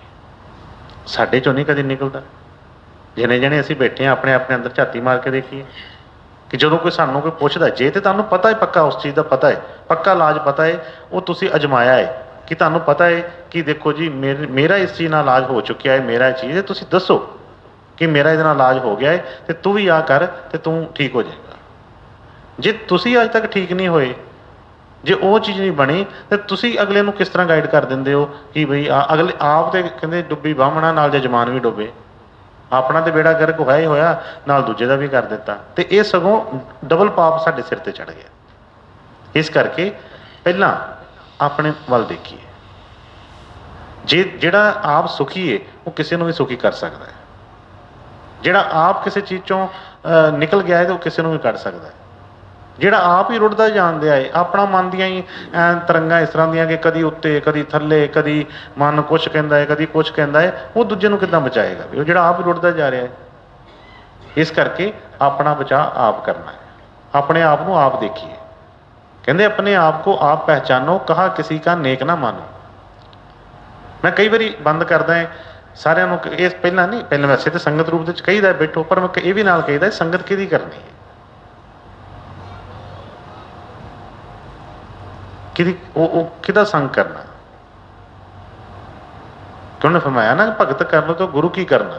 ਸਾਡੇ 'ਚੋਂ ਨਹੀਂ ਕਦੇ ਨਿਕਲਦਾ। ਜਣੇ ਅਸੀਂ ਬੈਠੇ ਹਾਂ ਆਪਣੇ ਅੰਦਰ ਝਾਤੀ ਮਾਰ ਕੇ ਦੇਖੀਏ ਕਿ ਜਦੋਂ ਕੋਈ ਸਾਨੂੰ ਕੋਈ ਪੁੱਛਦਾ, ਜੇ ਤੇ ਤੁਹਾਨੂੰ ਪਤਾ ਹੈ, ਪੱਕਾ ਉਸ ਚੀਜ਼ ਦਾ ਪਤਾ ਹੈ, ਪੱਕਾ ਇਲਾਜ ਪਤਾ ਹੈ, ਉਹ ਤੁਸੀਂ ਅਜਮਾਇਆ ਹੈ, कि तुहानूं पता है कि देखो जी मेरा इस चीज़ नाल इलाज हो चुकिया है, मेरा ये चीज़ है, तुसीं दसो कि मेरा इहदे नाल इलाज हो गया है तो तू भी आ कर तो तू ठीक हो जाएगा। जे तुसीं अज तक ठीक नहीं होए, जे वो चीज़ नहीं बनी तो तुसीं अगले नूं किस तरह गाइड कर दिंदे हो कि बई अगले आप तो कहते डुब्बी बाहमणा नाल जजमान भी डुबे, अपना तो बेड़ा गर्क होया ही होया, नाल दूजे का भी कर दिता, तो ये सगों डबल पाप साडे सिर ते चढ़ गया। इस करके पहला अपने वल देखिए, जे जिहड़ा आप सुखी है वो किसी नूं भी सुखी कर सकता है, जिहड़ा आप किसी चीज़ चों निकल गया है तो किसी नूं भी कढ़ सकता है, जिहड़ा आप ही रुड़दा जान दिया है, अपना मन दियां ही तरंगां इस तरह दियां कि कदी उत्ते कदी थल्ले, कदी मन कुछ कहंदा है कदी कुछ कहंदा है, वो दूजे नूं किद्दां बचाएगा भी, वो जिहड़ा आप ही रुड़दा जा रहा है। इस करके अपना बचाव आप करना है, अपने आप को आप देखिए। कहते अपने आप को आप पहचानो, कहा किसी का नेक ना मानो। मैं कई बारी बंद करदा है सारिਆਂ ਨੂੰ, ਇਹ ਪਹਿਲਾਂ नहीं, पहले वैसे तो संगत रूप में कहीदा बैठो, पर मैं ये भी नाल कहीदा संगत किहदी करनी है, किहदा संग करना। उन्होंने फरमाया ना भगत कर लो तो गुरु की करना।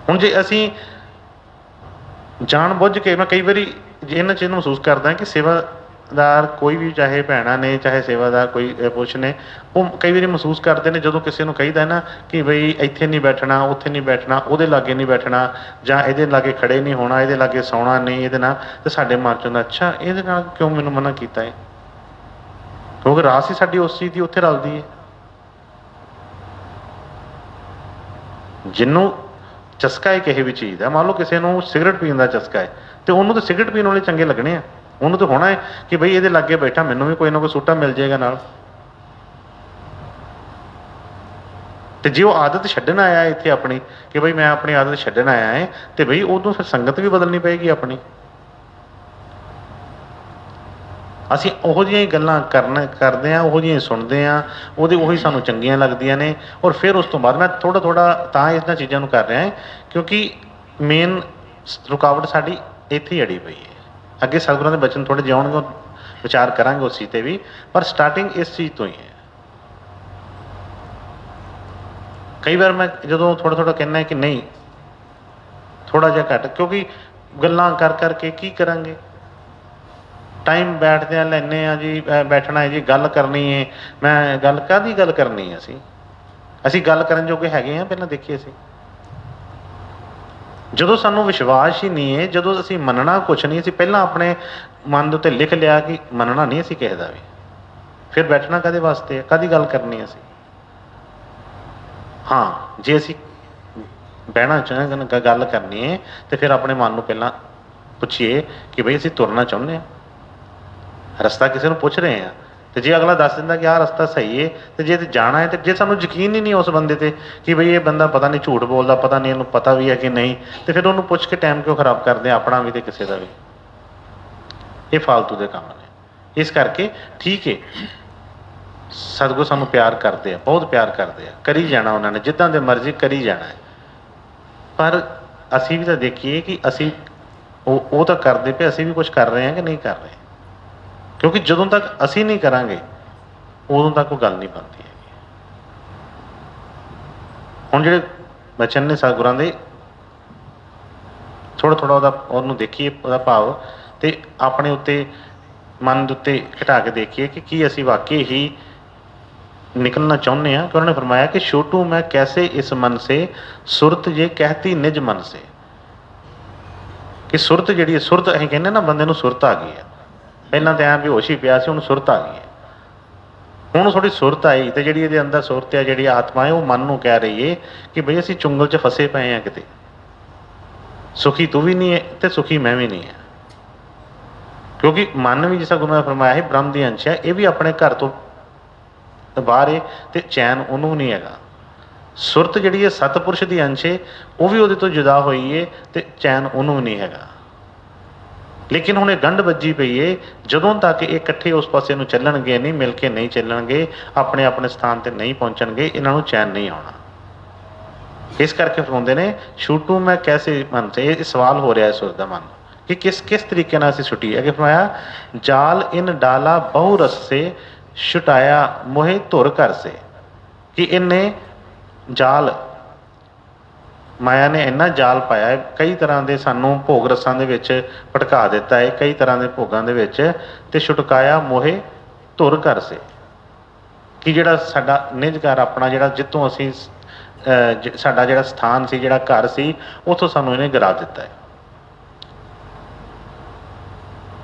हुण जे असीं जान बुझ के, मैं कई बारी इन्हां चीज़ महसूस करदा कि सेवादार कोई भी, चाहे भैणां ने चाहे सेवादार कोई पुरुष ने, वो कई बारी महसूस करते हैं जदों किसी नूं कहीदा ना कि बई इत्थे नहीं बैठना, उत्थे नहीं बैठना, उहदे लागे नहीं बैठना, जां इहदे लागे खड़े नहीं होना, इहदे लागे सौना नहीं, इहदे नाल, ते साडे मन च हुंदा अच्छा इहदे नाल क्यों मैनूं मना कीता है, क्योंकि रास ही साडी उस चीज़ दी उत्थे रलदी है। जिन्नों चस्का है किसी भी चीज़ का, मान लो किसी को सिगरट पीन का चस्का है तो उन्होंने तो सिगरट पीने वाले चंगे लगने हैं, उन्होंने तो होना है कि बई ये लागे बैठा मैनू भी कोई ना कोई सूटा मिल जाएगा नाल। तो जे वो आदत छड्डन आया है इत्थे अपनी कि बई मैं अपनी आदत छड्डन आया है, तो बई उदों फिर संगत भी बदलनी पेगी अपनी। ਅਸੀਂ ਉਹੋ ਜਿਹੀਆਂ ਹੀ ਗੱਲਾਂ ਕਰਦੇ ਹਾਂ, ਉਹੋ ਜਿਹੀਆਂ ਸੁਣਦੇ ਹਾਂ, ਉਹੀ ਸਾਨੂੰ ਚੰਗੀਆਂ ਲੱਗਦੀਆਂ ਨੇ। ਔਰ ਫਿਰ ਉਸ ਤੋਂ ਬਾਅਦ ਮੈਂ ਥੋੜ੍ਹਾ ਤਾਂ ਇਹਨਾਂ ਚੀਜ਼ਾਂ ਨੂੰ ਕਰ ਰਿਹਾ ਹੈ ਕਿਉਂਕਿ ਮੇਨ ਰੁਕਾਵਟ ਸਾਡੀ ਇੱਥੇ ਹੀ ਅੜੀ ਪਈ ਹੈ। ਅੱਗੇ ਸਤਿਗੁਰਾਂ ਦੇ ਬਚਨ ਥੋੜ੍ਹੇ ਜਿਹੇ ਆਉਣਗੇ, ਵਿਚਾਰ ਕਰਾਂਗੇ ਉਸ ਚੀਜ਼ 'ਤੇ ਵੀ, ਪਰ ਸਟਾਰਟਿੰਗ ਇਸ ਚੀਜ਼ ਤੋਂ ਹੀ ਹੈ। ਕਈ ਵਾਰ ਮੈਂ ਜਦੋਂ ਥੋੜ੍ਹਾ ਕਹਿੰਦਾ ਕਿ ਨਹੀਂ ਥੋੜ੍ਹਾ ਜਿਹਾ ਘੱਟ, ਕਿਉਂਕਿ ਗੱਲਾਂ ਕਰ ਕਰਕੇ ਕੀ ਕਰਾਂਗੇ, टाइम बैठते हैं लैने जी, बैठना है जी, गल करनी है, मैं गल काहदी गल करनी है, असी गल करन जोगे हैगे हैं पहलां देखिए। असी जदों सानूं विश्वास ही नहीं है, जदों असी मनना कुछ नहीं, असी पहलां अपने मन दे उत्ते लिख लिया कि मनना नहीं असी किसी दा भी, फिर बैठना काहदे वास्ते है, काहदी गल करनी असी। हाँ जे असी बहना चाह गल करनी है तो फिर अपने मन नूं पहलां पुछिए कि बई असी तुरना चाहुंदे हां, रस्ता किसी को पूछ रहे हैं, तो जे अगला दस दिंदा कि आह रस्ता सही है, तो जे जाना है, तो जे सानूं यकीन ही नहीं उस बंदे ते कि बई ये बंदा पता नहीं झूठ बोलदा, पता नहीं इहनूं पता भी है कि नहीं, तो फिर उन्होंने पुछ के टाइम क्यों खराब करते हैं अपना भी तो किसी का भी। ये फालतू के काम ने। इस करके ठीक है, सतगुर सानूं प्यार करते हैं, बहुत प्यार करते हैं, करी जाना उन्होंने जिद्दां दे मर्जी करी जाना है, पर असी भी तो देखिए कि असी वो तो करते पे, असी भी कुछ कर रहे हैं कि नहीं कर रहे, क्योंकि जदों तक असी नहीं करांगे उदों तक कोई गल नहीं बनती है। हुण जिहड़े बचन ने सतगुरां दे थोड़ा उहनूं देखिए उहदा भाव, ते अपने उत्ते मन दे उत्ते घटा के देखिए कि असी वाकई ही निकलना चाहुंदे हां। कि उन्होंने फरमाया कि छोटू मैं कैसे इस मन से सुरत ये कहती निज मन से, कि सुरत जिहड़ी सुरत असीं कहने ना बंदे नूं सुरत आ गई है, पहलां तो ऐं बेहोश ही पिया सी, हुण सुरत आ गई है, हुण थोड़ी सुरत आई तो जिहड़ी इहदे अंदर सुरत है, जिहड़ी आत्मा है, वो मन नूं कह रही है कि बई असीं चुंगल 'च फसे पए हैं, किते सुखी तू भी नहीं है तो सुखी मैं भी नहीं है, क्योंकि मन भी जिस गुरु ने फरमाया है ब्रह्म दी अंश है, ये भी अपने घर तो बाहर है, तो चैन उन्होंने नहीं हैगा। सुरत जिहड़ी है सतपुरुष दी अंश है, वो भी उहदे तो जुदा होई है, तो चैन उन्होंने नहीं हैगा। लेकिन हुण गंढ वजी पई है, जदों तक ये इकट्ठे उस पासे नूं चलणगे नहीं, मिल के नहीं चलणगे, अपने अपने स्थान ते नहीं पहुँचणगे, इन्हां नूं चैन नहीं आउणा। इस करके फरमाउंदे ने छूटू मैं कैसे मन से, ये सवाल हो रहा है सुर दा मन कि किस तरीके नाल असीं सुटी है। कि फरमाया जाल इन डाला बहु रस से छुटाया मोहे धुर कर से, कि इन्ने जाल माया ने इन्ना जाल पाया है, कई तरह के सानू भोग रसां दे विच भटका दिता है, कई तरह के भोगां दे विच, ते छुटकाया मोहे धुर कर से, कि जिहड़ा साडा निज घर अपना जिहड़ा जितों असीं साडा जिहड़ा स्थान सी जिहड़ा घर सी उत्थों सानू इहने गिरा दिता है।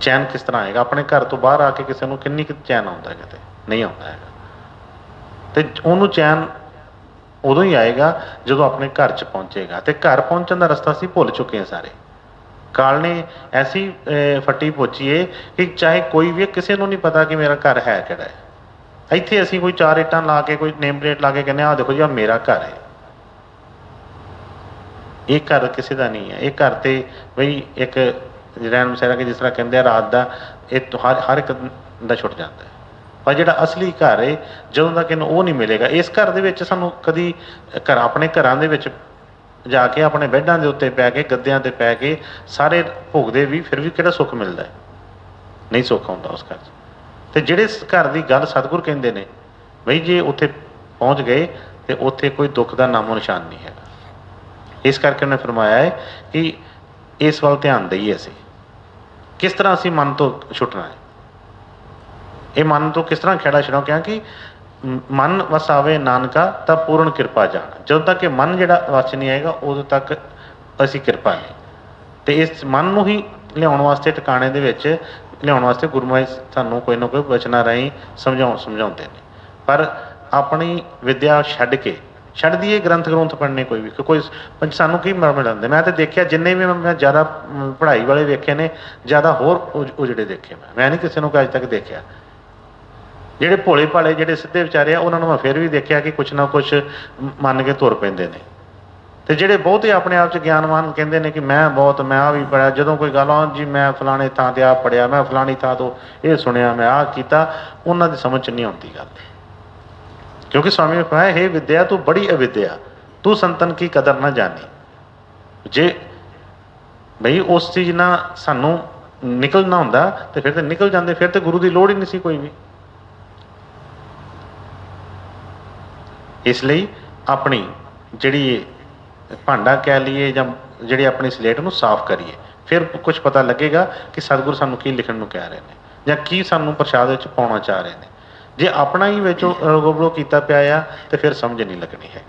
चैन किस तरह आएगा? अपने घर तो बाहर आके किसी को किन्नी चैन आता है? किते नहीं आता है। तो उन्होंने चैन उदों ही आएगा जो अपने घर च पहुँचेगा। तो घर पहुँचने का रस्ता असीं भुल चुके हैं सारे। काल ने ऐसी फट्टी पहुँची है कि चाहे कोई भी किसी को नहीं पता कि मेरा घर है किहड़ा है। इत्थे असीं कोई 4 इट्टां ला के कोई नेम प्लेट ला के कहने आ देखो जी आ मेरा घर है। ये घर किसी का नहीं है। ये घर तो बई एक रैन बसेरा कि जिस तरह कहते हैं रात का ये तो हर एक का छुट जाता है। पर जिहड़ा असली घर है जदों तक इन्हूं वो नहीं मिलेगा। इस घर दे विच सानूं कदी घर अपने घरां दे विच जाके अपने बैडां दे उत्ते पै के गद्दियां ते पै के सारे भोगदे भी फिर भी किहड़ा सुख मिलदा है? नहीं सुख आउंदा उस घर 'च। ते जिहड़े घर की गल सतगुर कहंदे ने बई जे उत्थे पहुँच गए तो उत्थे कोई दुख का नामो निशान नहीं है। इस करके उन्हें फरमाया है कि इस वाल ध्यान दईए असीं किस तरह असीं मन तो छुटना है। ये मन तो किस तरह खेड़ा छड़ो, क्योंकि मन वसावे नानका तब पूर्ण कृपा जान। जदों तक कि मन जिहड़ा वस नहीं आएगा उदों तक असीं कृपा नहीं। तो इस मन नूं ही लियाउण वास्ते ठिकाणे दे विच लियाउण वास्ते गुरु महाराज सानूं कोई ना कोई वचनां राहीं समझाउंदे ने। पर अपनी विद्या छड्ड के छड्ड दीए ग्रंथ ग्रंथ पढ़ने कोई भी कोई सानूं की मिलते। मैं तो देखिया जिन्ने भी मैं ज़्यादा पढ़ाई वाले वेखे ने ज़्यादा होर उजड़े देखे। मैं नहीं किसी को अज तक देखा। ਜਿਹੜੇ ਭੋਲੇ ਭਾਲੇ ਜਿਹੜੇ ਸਿੱਧੇ ਵਿਚਾਰੇ ਆ ਉਹਨਾਂ ਨੂੰ ਮੈਂ ਫਿਰ ਵੀ ਦੇਖਿਆ ਕਿ ਕੁਛ ਨਾ ਕੁਛ ਮੰਨ ਕੇ ਤੁਰ ਪੈਂਦੇ ਨੇ। ਤੇ ਜਿਹੜੇ ਬਹੁਤੇ ਆਪਣੇ ਆਪ 'ਚ ਗਿਆਨਵਾਨ ਕਹਿੰਦੇ ਨੇ ਕਿ ਮੈਂ ਬਹੁਤ ਮੈਂ ਆ ਵੀ ਪੜ੍ਹਿਆ, ਜਦੋਂ ਕੋਈ ਗੱਲ ਆ ਜੀ ਮੈਂ ਫਲਾਣੇ ਥਾਂ ਤੇ ਆ ਪੜ੍ਹਿਆ, ਮੈਂ ਫਲਾਣੀ ਥਾਂ ਤੋਂ ਇਹ ਸੁਣਿਆ, ਮੈਂ ਆਹ ਕੀਤਾ, ਉਹਨਾਂ ਦੀ ਸਮਝ 'ਚ ਨਹੀਂ ਆਉਂਦੀ ਗੱਲ। ਕਿਉਂਕਿ स्वामी ने कहा हे विद्या तू बड़ी अविद्या तू संतन की कदर ना जानी। जे बई उस चीज़ ना सानू निकलना होंदा तो फिर तो निकल जाते, फिर तो गुरु की लोड़ ही नहीं सी कोई भी। इसलिए अपनी जिहड़ी भांडा कह लीए जां जिहड़ी अपनी स्लेट नूं साफ करिए, फिर कुछ पता लगेगा कि सतगुरु सानू की लिखण नूं कह रहे हैं जां की सानू प्रसाद विच पाउणा चाह रहे हैं। जे अपना ही विच रोगो कीता पिया आ तो फिर समझ नहीं लगनी है।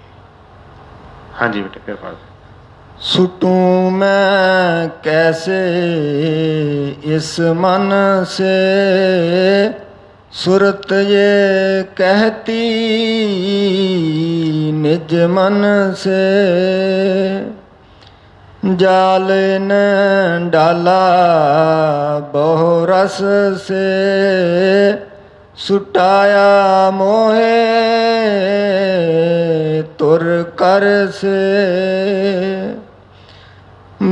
हाँ जी बेटे फिर पढ़। सुटूं मैं कैसे इस मन से सुरत ये कहती निज मन से। जाल न डाला बहु रस से सुटाया मोहे तुर कर से।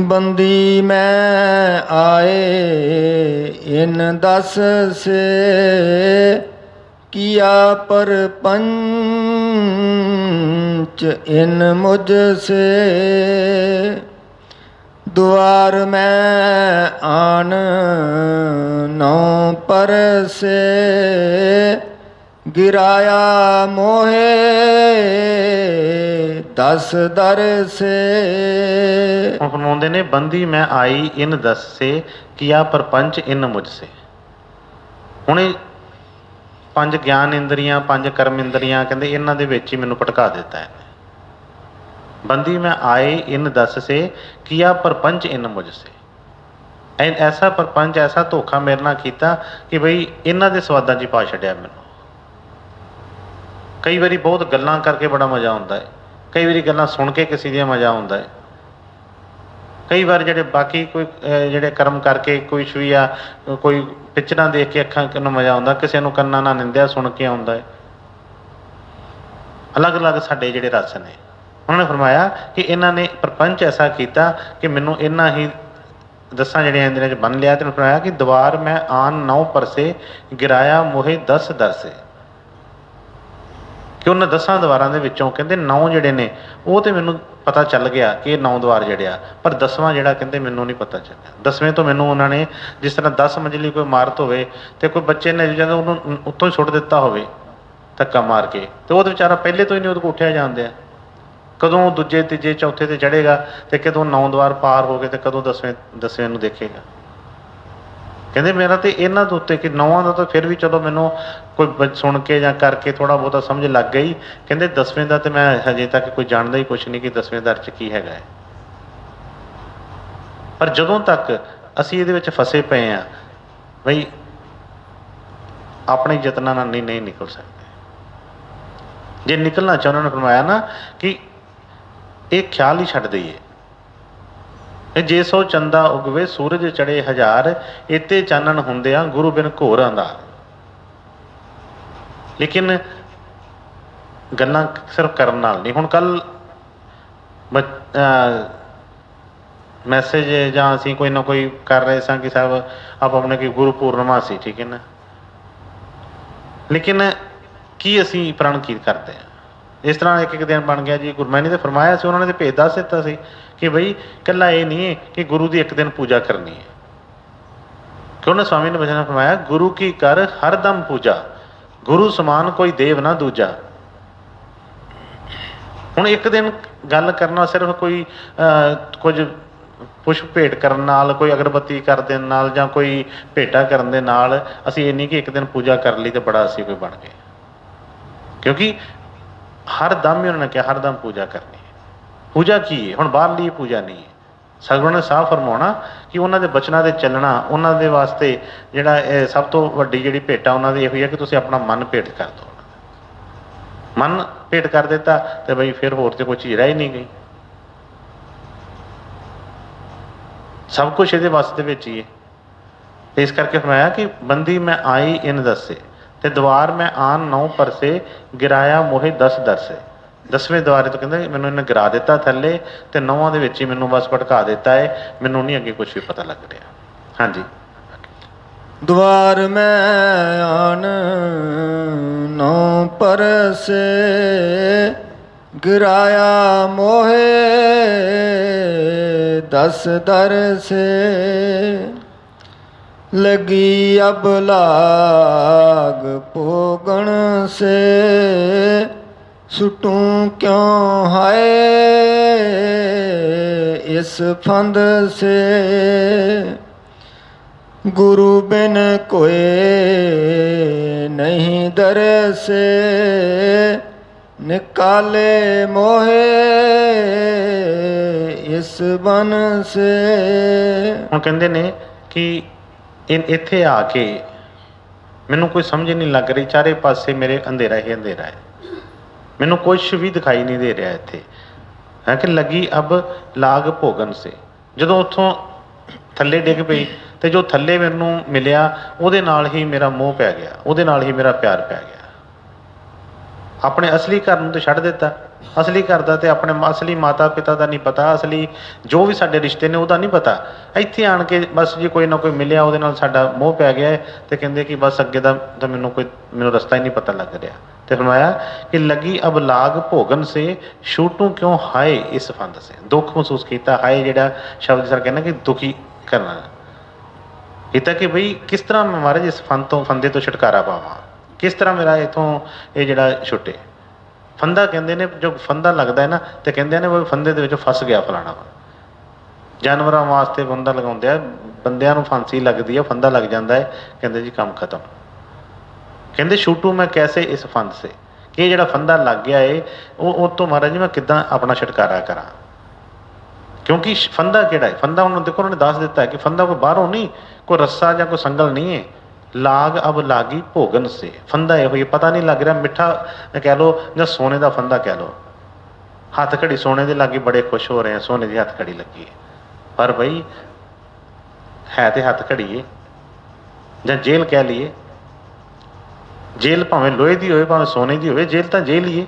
बंदी मैं आए इन दस से किया पर पंच इन मुझ से। द्वार में आन नौ पर से गिराया मोहे दस दर से। फरमाते ने बंदी मैं आई इन दस से किया परपंच इन मुझसे। हुण पंज ज्ञान इंद्रियां पंज कर्म इंद्रियां कहते इन्हां दे विच ही मैनूं भटका दिता है। बंदी मैं आए इन दस से किया परपंच इन मुझसे। ऐसा परपंच ऐसा धोखा मेरे नाल कीता कि बई इन्हां दे स्वादां 'च पा छड्डिया मैनूं। कई बारी बहुत गल्लां करके बड़ा मज़ा आउंदा है, कई बारी गल्लां सुन के किसी दी मज़ा आउंदा है, कई बार जिहड़े बाकी कोई जिहड़े कर्म करके कुछ भी आ कोई पिक्चरां देख के अखां नूं मज़ा आउंदा, किसी नूं कन्नां नाल निंदिया सुन के आउंदा है। अलग अलग साडे जिहड़े रस ने। उन्होंने फरमाया कि इन्हां ने प्रपंच ऐसा किया कि मैनूं इन्हां ही दसां जिहड़ियां इंद्रियां 'च बन लिया। तो फरमाया कि द्वार मैं आन नौ पर से गिराया मोहे दस दर से। ਕਿ ਉਹਨਾਂ 10 ਦੀਵਾਰਾਂ ਦੇ ਵਿੱਚੋਂ ਕਹਿੰਦੇ 9 ਜਿਹੜੇ ਨੇ ਉਹ ਤੇ ਮੈਨੂੰ ਪਤਾ ਚੱਲ ਗਿਆ ਕਿ ਇਹ 9 ਦੀਵਾਰ ਜਿਹੜੇ ਆ, ਪਰ 10ਵਾਂ ਜਿਹੜਾ ਕਹਿੰਦੇ ਮੈਨੂੰ ਨਹੀਂ ਪਤਾ ਚੱਲਿਆ। 10ਵੇਂ ਤੋਂ ਮੈਨੂੰ ਉਹਨਾਂ ਨੇ, ਜਿਸ ਤਰ੍ਹਾਂ 10 ਮੰਜ਼ਲੀ ਕੋਈ ਇਮਾਰਤ ਹੋਵੇ ਤੇ ਕੋਈ ਬੱਚੇ ਨੇ ਜਦੋਂ ਉਹਨੂੰ ਉੱਤੋਂ ਹੀ ਸੁੱਟ ਦਿੱਤਾ ਹੋਵੇ ਧੱਕਾ ਮਾਰ ਕੇ, ਤੇ ਉਹ ਵਿਚਾਰਾ ਪਹਿਲੇ ਤੋਂ ਹੀ ਨਹੀਂ ਉਹਦੇ ਕੋਲ ਉੱਠਿਆ ਜਾਂਦੇ ਆ। ਕਦੋਂ ਦੂਜੇ ਤੀਜੇ ਚੌਥੇ ਤੇ ਚੜ੍ਹੇਗਾ ਤੇ ਕਦੋਂ 9 ਦੀਵਾਰ ਪਾਰ ਹੋ ਗਏ ਤੇ ਕਦੋਂ 10ਵੇਂ ਨੂੰ ਦੇਖੇਗਾ। ਕਹਿੰਦੇ ਮੇਰਾ ਤੇ ਇਹਨਾਂ ਦੇ ਉੱਤੇ ਕਿ 9ਵਾਂ ਦਾ ਤਾਂ ਫਿਰ ਵੀ ਚਲੋ ਮੈਨੂੰ ਕੋਈ ਸੁਣ ਕੇ ਜਾਂ ਕਰਕੇ ਥੋੜ੍ਹਾ ਬਹੁਤਾ ਸਮਝ ਲੱਗ ਗਈ। ਕਹਿੰਦੇ 10ਵੇਂ ਦਾ ਤੇ ਮੈਂ ਹਜੇ ਤੱਕ ਕੋਈ ਜਾਣਦਾ ਹੀ ਕੁਛ ਨਹੀਂ ਕਿ 10ਵੇਂ ਦਰ 'ਚ ਕੀ ਹੈਗਾ ਹੈ। ਪਰ ਜਦੋਂ ਤੱਕ ਅਸੀਂ ਇਹਦੇ ਵਿੱਚ ਫਸੇ ਪਏ ਹਾਂ ਬਈ ਆਪਣੇ ਯਤਨਾਂ ਨਾਲ ਨਹੀਂ ਨਿਕਲ ਸਕਦੇ। ਜੇ ਨਿਕਲਣਾ ਚਾਹੁੰਦੇ ਨੇ ਫਰਮਾਇਆ ਨਾ ਕਿ ਇਹ ਖਿਆਲ ਹੀ ਛੱਡ ਦਈਏ। ਜੇ ਸੋ ਚੰਦਾ ਉਗਵੇ ਸੂਰਜ ਚੜੇ ਹਜ਼ਾਰ, ਇਤੇ ਚਾਨਣ ਹੁੰਦੇ ਆ ਗੁਰੂ ਬਿਨ ਘੋਰ ਅੰਧਾਰ। ਲੇਕਿਨ ਗੱਲਾਂ ਸਿਰਫ ਕਰਨ ਨਾਲ ਨਹੀਂ। ਹੁਣ ਕੱਲ ਮੈਸੇਜ ਜਾਂ ਅਸੀਂ ਕੋਈ ਨਾ ਕੋਈ ਕਰ ਰਹੇ ਸਾਂ ਕਿ ਸਾਹਿਬ ਆਪ ਆਪਣੇ ਕਿ ਗੁਰੂ ਪੂਰਨਿਮਾ ਸੀ, ਠੀਕ ਹੈ ਨਾ, ਲੇਕਿਨ ਕੀ ਅਸੀਂ ਪ੍ਰਣ ਕੀ ਕਰਦੇ ਹਾਂ? ਇਸ ਤਰ੍ਹਾਂ ਇੱਕ ਦਿਨ ਬਣ ਗਿਆ ਜੀ। ਗੁਰਮੈਨੀ ਨੇ ਫਰਮਾਇਆ ਸੀ, ਉਹਨਾਂ ਨੇ ਤਾਂ ਭੇਜ ਦੱਸ ਦਿੱਤਾ ਸੀ ਕਿ ਬਈ ਇਕੱਲਾ ਇਹ ਨਹੀਂ ਹੈ ਕਿ ਗੁਰੂ ਦੀ ਇੱਕ ਦਿਨ ਪੂਜਾ ਕਰਨੀ ਹੈ। ਕਿ ਉਹਨੇ ਸਵਾਮੀ ਨੇ ਬਚਨ ਫਰਮਾਇਆ, ਗੁਰੂ ਕੀ ਕਰ ਹਰ ਦਮ ਪੂਜਾ, ਗੁਰੂ ਸਮਾਨ ਕੋਈ ਦੇਵ ਨਾ ਦੂਜਾ। ਹੁਣ ਇੱਕ ਦਿਨ ਗੱਲ ਕਰਨਾ ਸਿਰਫ ਕੋਈ ਕੁਝ ਪੁਸ਼ਪ ਭੇਟ ਕਰਨ ਨਾਲ, ਕੋਈ ਅਗਰਬੱਤੀ ਕਰ ਦੇਣ ਨਾਲ ਜਾਂ ਕੋਈ ਭੇਟਾ ਕਰਨ ਦੇ ਨਾਲ ਅਸੀਂ ਇਹ ਨਹੀਂ ਕਿ ਇੱਕ ਦਿਨ ਪੂਜਾ ਕਰ ਲਈ ਤੇ ਬੜਾ ਅਸੀਂ ਕੋਈ ਬਣ ਗਏ। ਕਿਉਂਕਿ ਹਰ ਦਮ ਹੀ ਉਹਨਾਂ ਨੇ ਕਿਹਾ ਹਰ ਦਮ ਪੂਜਾ ਕਰਨੀ ਹੈ। ਪੂਜਾ ਕੀ ਹੈ? ਹੁਣ ਬਾਹਰਲੀ ਪੂਜਾ ਨਹੀਂ ਹੈ। ਸਤਿਗੁਰਾਂ ਨੇ ਸਾਫ਼ ਫਰਮਾਉਣਾ ਕਿ ਉਹਨਾਂ ਦੇ ਬਚਨਾਂ ਦੇ ਚੱਲਣਾ ਉਹਨਾਂ ਦੇ ਵਾਸਤੇ ਜਿਹੜਾ ਇਹ ਸਭ ਤੋਂ ਵੱਡੀ ਜਿਹੜੀ ਭੇਟਾ ਉਹਨਾਂ ਦੀ ਇਹੋ ਹੀ ਹੈ ਕਿ ਤੁਸੀਂ ਆਪਣਾ ਮਨ ਭੇਟ ਕਰ ਦਿਓ। ਮਨ ਭੇਟ ਕਰ ਦਿੱਤਾ ਤੇ ਬਈ ਫਿਰ ਹੋਰ ਤੇ ਕੋਈ ਚੀਜ਼ ਰਹਿ ਹੀ ਨਹੀਂ ਗਈ। ਸਭ ਕੁਛ ਇਹਦੇ ਵੱਸ ਦੇ ਵਿੱਚ ਹੀ ਹੈ। ਤੇ ਇਸ ਕਰਕੇ ਫਰਮਾਇਆ ਕਿ ਬੰਦੀ ਮੈਂ ਆਈ ਇਨ ਦੱਸੇ ਤੇ ਦਵਾਰ ਮੈਂ ਆਨ 9 ਪਰਸੇ, ਗਿਰਾਇਆ ਮੋਹੇ 10 ਦਰਸੇ। 10ਵੇਂ ਦੁਆਰੇ ਤੋਂ ਕਹਿੰਦੇ ਮੈਨੂੰ ਇਹਨੇ ਗਿਰਾ ਦਿੱਤਾ ਥੱਲੇ ਤੇ 9ਵਾਂ ਦੇ ਵਿੱਚ ਹੀ ਮੈਨੂੰ ਬਸ ਭਟਕਾ ਦਿੱਤਾ ਹੈ, ਮੈਨੂੰ ਨਹੀਂ ਅੱਗੇ ਕੁਛ ਵੀ ਪਤਾ ਲੱਗ ਰਿਹਾ। ਹਾਂਜੀ। द्वार में आन 9 परसे, गिराया मोहे 10 दर से। लगी अब लाग पोगण से, सुटूं क्यों हाय इस फंद से। गुरु बिन कोई नहीं दर से, निकाले मोहे इस बन से। ਹੁਣ ਕਹਿੰਦੇ ਨੇ ਕਿ ਇੱਥੇ ਆ ਕੇ ਮੈਨੂੰ ਕੋਈ ਸਮਝ ਨਹੀਂ ਲੱਗ ਰਹੀ, ਚਾਰੇ ਪਾਸੇ ਮੇਰੇ ਅੰਧੇਰਾ ਹੀ ਅੰਧੇਰਾ ਹੈ, ਮੈਨੂੰ ਕੁਛ ਵੀ ਦਿਖਾਈ ਨਹੀਂ ਦੇ ਰਿਹਾ ਇੱਥੇ ਹੈ। ਕਿ ਲੱਗੀ ਅਬ ਲਾਗ ਭੋਗਨ ਸੇ, ਜਦੋਂ ਉੱਥੋਂ ਥੱਲੇ ਡਿੱਗ ਪਈ ਤੇ ਜੋ ਥੱਲੇ ਮੈਨੂੰ ਮਿਲਿਆ ਉਹਦੇ ਨਾਲ ਹੀ ਮੇਰਾ ਮੋਹ ਪੈ ਗਿਆ, ਉਹਦੇ ਨਾਲ ਹੀ ਮੇਰਾ ਪਿਆਰ ਪੈ ਗਿਆ। ਆਪਣੇ ਅਸਲੀ ਘਰ ਨੂੰ ਤਾਂ ਛੱਡ ਦਿੱਤਾ। ਅਸਲੀ ਘਰ ਦਾ ਤੇ ਆਪਣੇ ਅਸਲੀ ਮਾਤਾ ਪਿਤਾ ਦਾ ਨਹੀਂ ਪਤਾ, ਅਸਲੀ ਜੋ ਵੀ ਸਾਡੇ ਰਿਸ਼ਤੇ ਨੇ ਉਹਦਾ ਨਹੀਂ ਪਤਾ। ਇੱਥੇ ਆਣ ਕੇ ਬਸ ਜੇ ਕੋਈ ਨਾ ਕੋਈ ਮਿਲਿਆ ਉਹਦੇ ਨਾਲ ਸਾਡਾ ਮੋਹ ਪੈ ਗਿਆ ਤੇ ਕਹਿੰਦੇ ਕਿ ਬਸ ਅੱਗੇ ਦਾ ਤਾਂ ਮੈਨੂੰ ਰਸਤਾ ਹੀ ਨਹੀਂ ਪਤਾ ਲੱਗ ਰਿਹਾ। ਤੇ ਫਰਮਾਇਆ ਕਿ ਲੱਗੀ ਅਬ ਲਾਗ ਭੋਗਨ ਸੇ, ਛੂਟੂ ਕਿਉਂ ਹਾਏ ਇਸ ਫੰਦ ਸੇ। ਦੁੱਖ ਮਹਿਸੂਸ ਕੀਤਾ। ਹਾਏ ਜਿਹੜਾ ਸ਼ਬਦ ਸਰ ਕਹਿੰਦਾ ਕਿ ਦੁਖੀ ਕਰਨਾ ਕੀਤਾ ਕਿ ਬਈ ਕਿਸ ਤਰ੍ਹਾਂ ਮੈਂ ਮਹਾਰਾਜ ਇਸ ਫੰਦੇ ਤੋਂ ਛੁਟਕਾਰਾ ਪਾਵਾਂ, ਕਿਸ ਤਰ੍ਹਾਂ ਮੇਰਾ ਇੱਥੋਂ ਇਹ ਜਿਹੜਾ ਛੁੱਟੇ। ਫੰਦਾ ਕਹਿੰਦੇ ਨੇ, ਜੋ ਫੰਦਾ ਲੱਗਦਾ ਹੈ ਨਾ ਤੇ ਕਹਿੰਦੇ ਨੇ ਉਹ ਫੰਦੇ ਦੇ ਵਿੱਚ ਫਸ ਗਿਆ ਫਲਾਣਾ ਵਾ। ਜਾਨਵਰਾਂ ਵਾਸਤੇ ਫੰਦਾ ਲਗਾਉਂਦੇ ਆ, ਬੰਦਿਆਂ ਨੂੰ ਫਾਂਸੀ ਲੱਗਦੀ ਹੈ, ਫੰਦਾ ਲੱਗ ਜਾਂਦਾ ਹੈ, ਕਹਿੰਦੇ ਜੀ ਕੰਮ ਖਤਮ। ਕਹਿੰਦੇ ਛੂਟੂ ਮੈਂ ਕੈਸੇ ਇਸ ਫੰਦ ਸੇ, ਕਿ ਇਹ ਜਿਹੜਾ ਫੰਦਾ ਲੱਗ ਗਿਆ ਏ ਉਹ ਤੋਂ ਮਹਾਰਾਜ ਜੀ ਮੈਂ ਕਿੱਦਾਂ ਆਪਣਾ ਛੁਟਕਾਰਾ ਕਰਾਂ। ਕਿਉਂਕਿ ਫੰਦਾ ਕਿਹੜਾ ਹੈ? ਫੰਦਾ ਹੁਣ ਦੇਖੋ ਉਹਨਾਂ ਨੇ ਦੱਸ ਦਿੱਤਾ ਹੈ ਕਿ ਫੰਦਾ ਕੋਈ ਬਾਹਰੋਂ ਨਹੀਂ, ਕੋਈ ਰੱਸਾ ਜਾਂ ਕੋਈ ਸੰਗਲ ਨਹੀਂ ਹੈ। ਲਾਗ ਅਬ ਲਾਗੀ ਭੋਗਨ ਸੇ, ਫੰਦਾ ਇਹੋ ਹੀ ਪਤਾ ਨਹੀਂ ਲੱਗ ਰਿਹਾ, ਮਿੱਠਾ ਕਹਿ ਲਓ ਜਾਂ ਸੋਨੇ ਦਾ ਫੰਦਾ ਕਹਿ ਲਓ। ਹੱਥ ਘੜੀ ਸੋਨੇ ਦੇ ਲਾਗੇ ਬੜੇ ਖੁਸ਼ ਹੋ ਰਹੇ ਆ, ਸੋਨੇ ਦੀ ਹੱਥ ਘੜੀ ਲੱਗੀ ਹੈ, ਪਰ ਬਈ ਹੈ ਤੇ ਹੱਥ ਘੜੀ ਹੈ ਜਾਂ ਜੇਲ੍ਹ ਕਹਿ ਲਈਏ। ਜੇਲ੍ਹ ਭਾਵੇਂ ਲੋਹੇ ਦੀ ਹੋਵੇ ਭਾਵੇਂ ਸੋਨੇ ਦੀ ਹੋਵੇ, ਜੇਲ੍ਹ ਤਾਂ ਜੇਲ੍ਹ ਹੀ ਹੈ।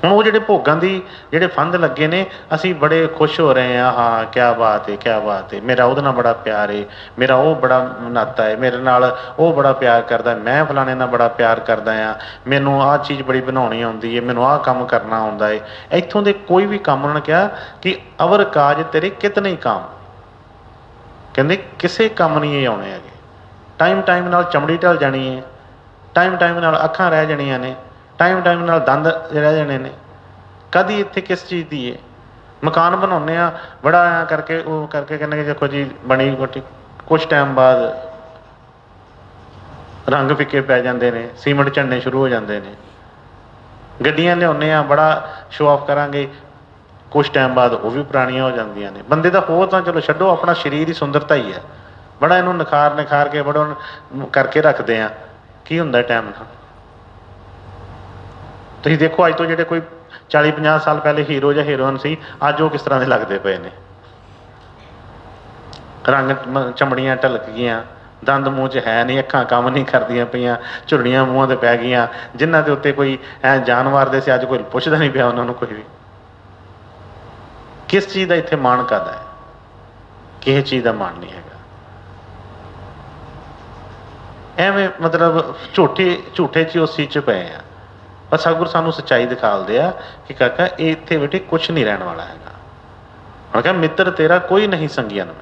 ਹੁਣ ਉਹ ਜਿਹੜੇ ਭੋਗਾਂ ਦੀ ਜਿਹੜੇ ਫੰਦ ਲੱਗੇ ਨੇ, ਅਸੀਂ ਬੜੇ ਖੁਸ਼ ਹੋ ਰਹੇ ਹਾਂ, ਹਾਂ ਕਿਆ ਬਾਤ ਹੈ, ਕਿਆ ਬਾਤ ਹੈ, ਮੇਰਾ ਉਹਦੇ ਨਾਲ ਬੜਾ ਪਿਆਰ ਹੈ, ਮੇਰਾ ਉਹ ਬੜਾ ਨਾਤਾ ਹੈ, ਮੇਰੇ ਨਾਲ ਉਹ ਬੜਾ ਪਿਆਰ ਕਰਦਾ, ਮੈਂ ਫਲਾਣੇ ਨਾਲ ਬੜਾ ਪਿਆਰ ਕਰਦਾ ਹਾਂ, ਮੈਨੂੰ ਆਹ ਚੀਜ਼ ਬੜੀ ਬਣਾਉਣੀ ਆਉਂਦੀ ਹੈ, ਮੈਨੂੰ ਆਹ ਕੰਮ ਕਰਨਾ ਆਉਂਦਾ ਹੈ। ਇੱਥੋਂ ਦੇ ਕੋਈ ਵੀ ਕੰਮ ਉਹਨਾਂ ਨੇ ਕਿਹਾ ਕਿ ਅਵਰ ਕਾਜ ਤੇਰੇ ਕਿਤਨੇ ਹੀ ਕੰਮ, ਕਹਿੰਦੇ ਕਿਸੇ ਕੰਮ ਨਹੀਂ ਇਹ ਆਉਣੇ ਹੈਗੇ। ਟਾਈਮ ਨਾਲ ਚਮੜੀ ਢਲ ਜਾਣੀ ਹੈ, ਟਾਈਮ ਨਾਲ ਅੱਖਾਂ ਰਹਿ ਜਾਣੀਆਂ ਨੇ, ਟਾਈਮ ਨਾਲ ਦੰਦ ਰਹਿ ਜਾਣੇ ਨੇ। ਕਦੀ ਇੱਥੇ ਕਿਸ ਚੀਜ਼ ਦੀ ਹੈ? ਮਕਾਨ ਬਣਾਉਂਦੇ ਆ ਬੜਾ ਐਂ ਕਰਕੇ ਉਹ ਕਰਕੇ, ਕਹਿੰਦੇ ਕਿ ਦੇਖੋ ਜੀ ਬਣੀ ਗੋਟੀ, ਕੁਛ ਟਾਈਮ ਬਾਅਦ ਰੰਗ ਫਿੱਕੇ ਪੈ ਜਾਂਦੇ ਨੇ, ਸੀਮੈਂਟ ਝੜਨੇ ਸ਼ੁਰੂ ਹੋ ਜਾਂਦੇ ਨੇ। ਗੱਡੀਆਂ ਲਿਆਉਂਦੇ ਆ, ਬੜਾ ਸ਼ੋ ਆਫ ਕਰਾਂਗੇ, ਕੁਛ ਟਾਈਮ ਬਾਅਦ ਉਹ ਵੀ ਪੁਰਾਣੀਆਂ ਹੋ ਜਾਂਦੀਆਂ ਨੇ। ਬੰਦੇ ਦਾ ਹੋਰ ਤਾਂ ਚਲੋ ਛੱਡੋ, ਆਪਣਾ ਸਰੀਰ ਹੀ ਸੁੰਦਰਤਾ ਹੀ ਹੈ, ਬੜਾ ਇਹਨੂੰ ਨਿਖਾਰ ਕੇ ਬੜਾ ਕਰਕੇ ਰੱਖਦੇ ਆ। ਕੀ ਹੁੰਦਾ ਟਾਈਮ ਨਾਲ? ਤੁਸੀਂ ਦੇਖੋ ਅੱਜ ਤੋਂ ਜਿਹੜੇ ਕੋਈ 40-50 ਸਾਲ ਪਹਿਲੇ ਹੀਰੋ ਜਾਂ ਹੀਰੋਇਨ ਸੀ, ਅੱਜ ਉਹ ਕਿਸ ਤਰ੍ਹਾਂ ਦੇ ਲੱਗਦੇ ਪਏ ਨੇ। ਰੰਗ ਚਮੜੀਆਂ ਢਲਕ ਗਈਆਂ, ਦੰਦ ਮੂੰਹ 'ਚ ਹੈ ਨਹੀਂ, ਅੱਖਾਂ ਕੰਮ ਨਹੀਂ ਕਰਦੀਆਂ ਪਈਆਂ, ਝੁਰੜੀਆਂ ਮੂੰਹਾਂ 'ਤੇ ਪੈ ਗਈਆਂ, ਜਿਨ੍ਹਾਂ ਦੇ ਉੱਤੇ ਕੋਈ ਐਂ ਜਾਨ ਮਾਰਦੇ ਸੀ, ਅੱਜ ਕੋਈ ਪੁੱਛਦਾ ਨਹੀਂ ਪਿਆ ਉਹਨਾਂ ਨੂੰ ਕੋਈ ਵੀ। ਕਿਸ ਚੀਜ਼ ਦਾ ਇੱਥੇ ਮਾਣ ਕਰਦਾ ਹੈ? ਕਿਸੇ ਚੀਜ਼ ਦਾ ਮਾਣ ਨਹੀਂ ਹੈਗਾ। ਐਵੇਂ ਮਤਲਬ ਝੂਠੇ 'ਚ ਉਸ ਚੀਜ਼ 'ਚ ਪਏ ਆ। ਪਰ ਸਤਿਗੁਰ ਸਾਨੂੰ ਸੱਚਾਈ ਦਿਖਾਲਦੇ ਆ ਕਿ ਕਾਕਾ ਇਹ ਇੱਥੇ ਬੇਟੇ ਕੁਛ ਨਹੀਂ ਰਹਿਣ ਵਾਲਾ ਹੈਗਾ। ਮੈਂ ਕਿਹਾ ਮਿੱਤਰ ਤੇਰਾ ਕੋਈ ਨਹੀਂ ਸੰਗੀਆਂ ਨੂੰ,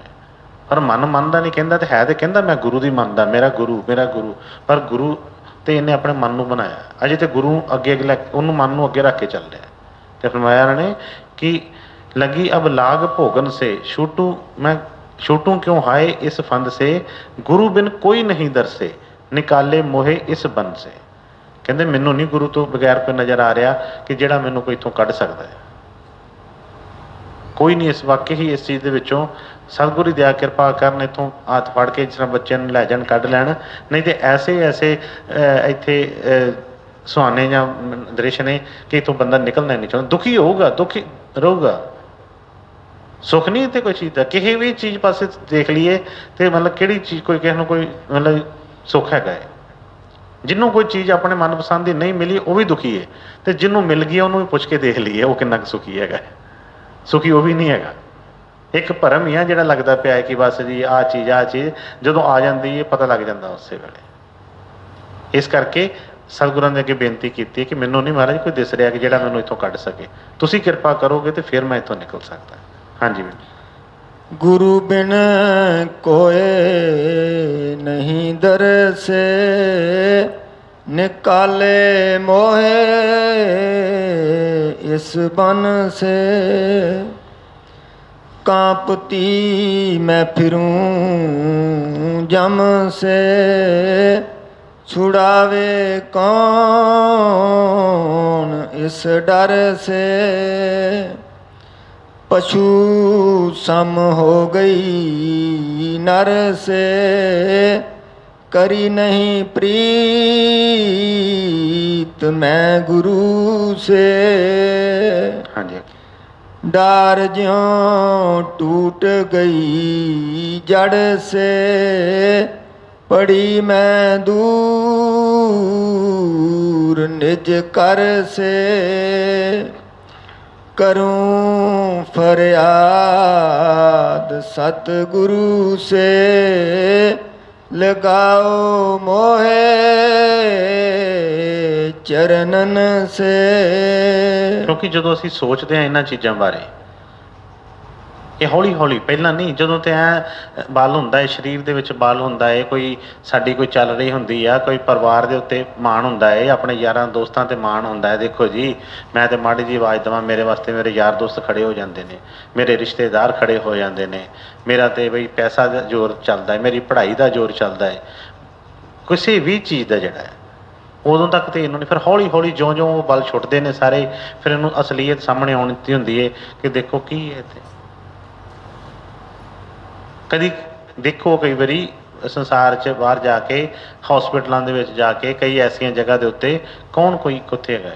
ਪਰ ਮਨ ਮੰਨਦਾ ਨਹੀਂ। ਕਹਿੰਦਾ ਤੇ ਹੈ, ਤੇ ਕਹਿੰਦਾ ਮੈਂ ਗੁਰੂ ਦੀ ਮੰਨਦਾ, ਮੇਰਾ ਗੁਰੂ। ਪਰ ਗੁਰੂ ਤੇ ਇਹਨੇ ਆਪਣੇ ਮਨ ਨੂੰ ਬਣਾਇਆ, ਅਜੇ ਤੇ ਗੁਰੂ ਅੱਗੇ ਉਹਨੂੰ ਮਨ ਨੂੰ ਅੱਗੇ ਰੱਖ ਕੇ ਚੱਲ ਰਿਹਾ। ਤੇ ਫਰਮਾਇਆ ਉਹਨਾਂ ਨੇ ਕਿ ਲਗੀ ਅਬ ਲਾਗ ਭੋਗਨ ਸੇ ਛੂਟੂ ਕਿਉਂ ਹਾਏ ਇਸ ਫੰਦ ਸੇ, ਗੁਰੂ ਬਿਨ ਕੋਈ ਨਹੀਂ ਦਰਸੇ, ਨਿਕਾਲੇ ਮੋਹੇ ਇਸ ਬੰਦ ਸੇ। ਕਹਿੰਦੇ ਮੈਨੂੰ ਨਹੀਂ ਗੁਰੂ ਤੋਂ ਬਗੈਰ ਕੋਈ ਨਜ਼ਰ ਆ ਰਿਹਾ ਕਿ ਜਿਹੜਾ ਮੈਨੂੰ ਕੋਈ ਇੱਥੋਂ ਕੱਢ ਸਕਦਾ ਹੈ। ਕੋਈ ਨਹੀਂ। ਇਸ ਵਾਕਈ ਹੀ ਇਸ ਚੀਜ਼ ਦੇ ਵਿੱਚੋਂ ਸਤਿਗੁਰੂ ਦੀ ਦਇਆ ਕਿਰਪਾ ਕਰਨ, ਇੱਥੋਂ ਹੱਥ ਫੜ ਕੇ ਜਿਸ ਤਰ੍ਹਾਂ ਬੱਚਿਆਂ ਨੂੰ ਲੈ ਜਾਣ, ਕੱਢ ਲੈਣ। ਨਹੀਂ ਤੇ ਐਸੇ ਇੱਥੇ ਸੁਹਾਣੇ ਜਾਂ ਦ੍ਰਿਸ਼ ਨੇ ਕਿ ਇੱਥੋਂ ਬੰਦਾ ਨਿਕਲਣਾ ਨਹੀਂ ਚਾਹੁੰਦਾ, ਦੁਖੀ ਹੋਊਗਾ, ਦੁਖੀ ਰਹੂਗਾ। ਸੁੱਖ ਨਹੀਂ ਇੱਥੇ ਕੋਈ ਚੀਜ਼ ਦਾ। ਕਿਸੇ ਵੀ ਚੀਜ਼ ਪਾਸੇ ਦੇਖ ਲਈਏ ਤੇ ਮਤਲਬ ਕਿਹੜੀ ਚੀਜ਼ ਕੋਈ ਕਿਸੇ ਨੂੰ ਕੋਈ ਮਤਲਬ ਸੁੱਖ ਹੈਗਾ ਹੈ? ਜਿਹਨੂੰ ਕੋਈ ਚੀਜ਼ ਆਪਣੇ ਮਨਪਸੰਦ ਦੀ ਨਹੀਂ ਮਿਲੀ ਉਹ ਵੀ ਦੁਖੀ ਹੈ, ਤੇ ਜਿਹਨੂੰ ਮਿਲ ਗਈ ਉਹਨੂੰ ਵੀ ਪੁੱਛ ਕੇ ਦੇਖ ਲਈਏ ਉਹ ਕਿੰਨਾ ਕੁ ਸੁਖੀ ਹੈਗਾ। ਸੁਖੀ ਉਹ ਵੀ ਨਹੀਂ ਹੈਗਾ। ਇੱਕ ਭਰਮ ਹੀ ਆ ਜਿਹੜਾ ਲੱਗਦਾ ਪਿਆ ਹੈ ਕਿ ਬਸ ਜੀ ਆਹ ਚੀਜ਼ ਜਦੋਂ ਆ ਜਾਂਦੀ ਹੈ ਪਤਾ ਲੱਗ ਜਾਂਦਾ ਉਸੇ ਵੇਲੇ। ਇਸ ਕਰਕੇ ਸਤਿਗੁਰਾਂ ਦੇ ਅੱਗੇ ਬੇਨਤੀ ਕੀਤੀ ਕਿ ਮੈਨੂੰ ਨਹੀਂ ਮਹਾਰਾਜ ਕੋਈ ਦਿਸ ਰਿਹਾ ਕਿ ਜਿਹੜਾ ਮੈਨੂੰ ਇੱਥੋਂ ਕੱਢ ਸਕੇ, ਤੁਸੀਂ ਕਿਰਪਾ ਕਰੋਗੇ ਤੇ ਫਿਰ ਮੈਂ ਇੱਥੋਂ ਨਿਕਲ ਸਕਦਾ। ਹਾਂਜੀ। ਗੁਰੂ ਬਿਨ ਕੋਏ ਨਹੀਂ ਦਰਸੇ, ਨਿਕਾਲੇ ਮੋਹੇ ਇਸ ਬਨ ਸੇ। ਕਾਂਪਤੀ ਮੈਂ ਫਿरूं ਜਮ ਸੇ, छुड़ावे कौन इस डर से। पशु सम हो गई नर से, करी नहीं प्रीत मैं गुरु से। हाँ जी। डार ज्यों टूट गई जड़ से, पड़ी मैं दूर निज कर से। करूं फरियाद सतगुरु से, लगाओ मोहे चरणन से। क्योंकि ਜਦੋਂ ਅਸੀਂ ਸੋਚਦੇ ਹਾਂ ਇਹਨਾਂ ਚੀਜ਼ਾਂ ਬਾਰੇ, ਇਹ ਹੌਲੀ ਹੌਲੀ ਪਹਿਲਾਂ ਨਹੀਂ, ਜਦੋਂ ਤੇ ਐ ਬਲ ਹੁੰਦਾ ਹੈ ਸਰੀਰ ਦੇ ਵਿੱਚ, ਬਲ ਹੁੰਦਾ ਹੈ, ਕੋਈ ਸਾਡੀ ਕੋਈ ਚੱਲ ਰਹੀ ਹੁੰਦੀ ਆ, ਕੋਈ ਪਰਿਵਾਰ ਦੇ ਉੱਤੇ ਮਾਣ ਹੁੰਦਾ ਹੈ, ਆਪਣੇ ਯਾਰਾਂ ਦੋਸਤਾਂ ਤੇ ਮਾਣ ਹੁੰਦਾ ਹੈ। ਦੇਖੋ ਜੀ ਮੈਂ ਤੇ ਮਾੜੀ ਜੀ ਆਵਾਜ਼ ਦੇਵਾਂ, ਮੇਰੇ ਵਾਸਤੇ ਮੇਰੇ ਯਾਰ ਦੋਸਤ ਖੜੇ ਹੋ ਜਾਂਦੇ ਨੇ, ਮੇਰੇ ਰਿਸ਼ਤੇਦਾਰ ਖੜੇ ਹੋ ਜਾਂਦੇ ਨੇ, ਮੇਰਾ ਤੇ ਬਈ ਪੈਸਾ ਦਾ ਜ਼ੋਰ ਚੱਲਦਾ ਹੈ, ਮੇਰੀ ਪੜ੍ਹਾਈ ਦਾ ਜ਼ੋਰ ਚੱਲਦਾ ਹੈ, ਕਿਸੇ ਵੀ ਚੀਜ਼ ਦਾ ਜਿਹੜਾ ਹੈ। ਉਦੋਂ ਤੱਕ ਤੇ ਇਹਨੂੰ ਨਹੀਂ, ਫਿਰ ਹੌਲੀ ਹੌਲੀ ਜਿਉਂ ਜਿਉਂ ਉਹ ਬਲ ਛੁੱਟਦੇ ਨੇ ਸਾਰੇ, ਫਿਰ ਇਹਨੂੰ ਅਸਲੀਅਤ ਸਾਹਮਣੇ ਆਉਣੀ ਹੁੰਦੀ ਹੈ ਕਿ ਦੇਖੋ ਕੀ ਹੈ ਇੱਥੇ। ਕਦੀ ਦੇਖੋ ਕਈ ਵਾਰੀ ਸੰਸਾਰ 'ਚ ਬਾਹਰ ਜਾ ਕੇ, ਹੌਸਪੀਟਲਾਂ ਦੇ ਵਿੱਚ ਜਾ ਕੇ, ਕਈ ਐਸੀਆਂ ਜਗ੍ਹਾ ਦੇ ਉੱਤੇ ਕੌਣ ਕੋਈ ਕਿੱਥੇ ਹੈਗਾ,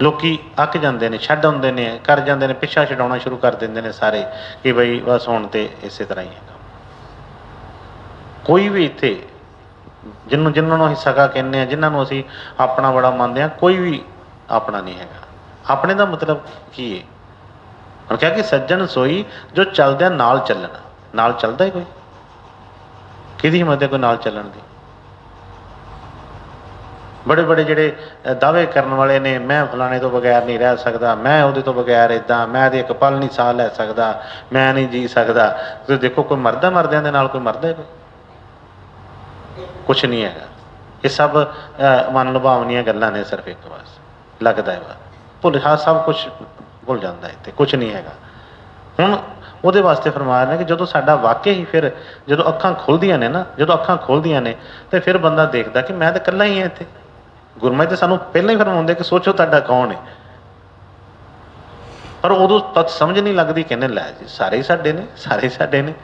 ਲੋਕੀ ਅੱਕ ਜਾਂਦੇ ਨੇ, ਛੱਡ ਆਉਂਦੇ ਨੇ, ਕਰ ਜਾਂਦੇ ਨੇ, ਪਿੱਛਾ ਛਡਾਉਣਾ ਸ਼ੁਰੂ ਕਰ ਦਿੰਦੇ ਨੇ ਸਾਰੇ ਕਿ ਬਈ ਬਸ ਹੁਣ ਤੇ ਇਸੇ ਤਰ੍ਹਾਂ ਹੀ ਹੈਗਾ। ਕੋਈ ਵੀ ਇੱਥੇ ਜਿਨ੍ਹਾਂ ਨੂੰ ਅਸੀਂ ਸਗਾ ਕਹਿੰਦੇ ਹਾਂ, ਜਿਨ੍ਹਾਂ ਨੂੰ ਅਸੀਂ ਆਪਣਾ ਬੜਾ ਮੰਨਦੇ ਹਾਂ, ਕੋਈ ਵੀ ਆਪਣਾ ਨਹੀਂ ਹੈਗਾ। ਆਪਣੇ ਦਾ ਮਤਲਬ ਕੀ ਹੈ? ਹੁਣ ਕਿਹਾ ਕਿ ਸੱਜਣ ਸੋਈ ਜੋ ਚੱਲਦਿਆਂ ਨਾਲ ਚੱਲਣ। ਨਾਲ ਚੱਲਦਾ ਹੈ ਕੋਈ? ਕਿਹਦੀ ਹਿੰਮਤ ਹੈ ਕੋਈ ਨਾਲ ਚੱਲਣ ਦੀ? ਬੜੇ ਬੜੇ ਜਿਹੜੇ ਦਾਅਵੇ ਕਰਨ ਵਾਲੇ ਨੇ, ਮੈਂ ਫਲਾਣੇ ਤੋਂ ਬਗੈਰ ਨਹੀਂ ਰਹਿ ਸਕਦਾ, ਮੈਂ ਉਹਦੇ ਤੋਂ ਬਗੈਰ ਇੱਦਾਂ, ਮੈਂ ਇਹਦੇ ਇੱਕ ਪਲ ਨਹੀਂ ਸਾਹ ਲੈ ਸਕਦਾ, ਮੈਂ ਨਹੀਂ ਜੀ ਸਕਦਾ। ਤੁਸੀਂ ਦੇਖੋ ਕੋਈ ਮਰਦਾ, ਮਰਦਿਆਂ ਦੇ ਨਾਲ ਕੋਈ ਮਰਦਾ? ਕੋਈ ਕੁਛ ਨਹੀਂ ਹੈਗਾ। ਇਹ ਸਭ ਮਨ ਲੁਭਾਵਨੀਆਂ ਗੱਲਾਂ ਨੇ, ਸਿਰਫ ਇੱਕ ਬਸ ਲੱਗਦਾ ਹੈ ਵਾ ਭੁੱਲ ਸਭ ਕੁਛ ਭੁੱਲ ਜਾਂਦਾ ਇੱਥੇ, ਕੁਛ ਨਹੀਂ ਹੈਗਾ। ਹੁਣ ਉਹਦੇ ਵਾਸਤੇ ਫਰਮਾਇਆ ਨੇ ਕਿ ਜਦੋਂ ਸਾਡਾ ਵਾਕਿਆ ਹੀ, ਫਿਰ ਜਦੋਂ ਅੱਖਾਂ ਖੁੱਲ੍ਹਦੀਆਂ ਨੇ ਨਾ, ਜਦੋਂ ਅੱਖਾਂ ਖੁੱਲ੍ਹਦੀਆਂ ਨੇ ਤੇ ਫਿਰ ਬੰਦਾ ਦੇਖਦਾ ਕਿ ਮੈਂ ਤਾਂ ਇਕੱਲਾ ਹੀ ਹਾਂ ਇੱਥੇ। ਗੁਰਮਤਿ ਤਾਂ ਸਾਨੂੰ ਪਹਿਲਾਂ ਹੀ ਫਰਮਾਉਂਦੇ ਕਿ ਸੋਚੋ ਤੁਹਾਡਾ ਕੌਣ ਹੈ, ਪਰ ਉਦੋਂ ਤੱਕ ਸਮਝ ਨਹੀਂ ਲੱਗਦੀ, ਕਹਿੰਦੇ ਲੈ ਜੀ ਸਾਰੇ ਹੀ ਸਾਡੇ ਨੇ, ਸਾਰੇ ਹੀ ਸਾਡੇ ਨੇ।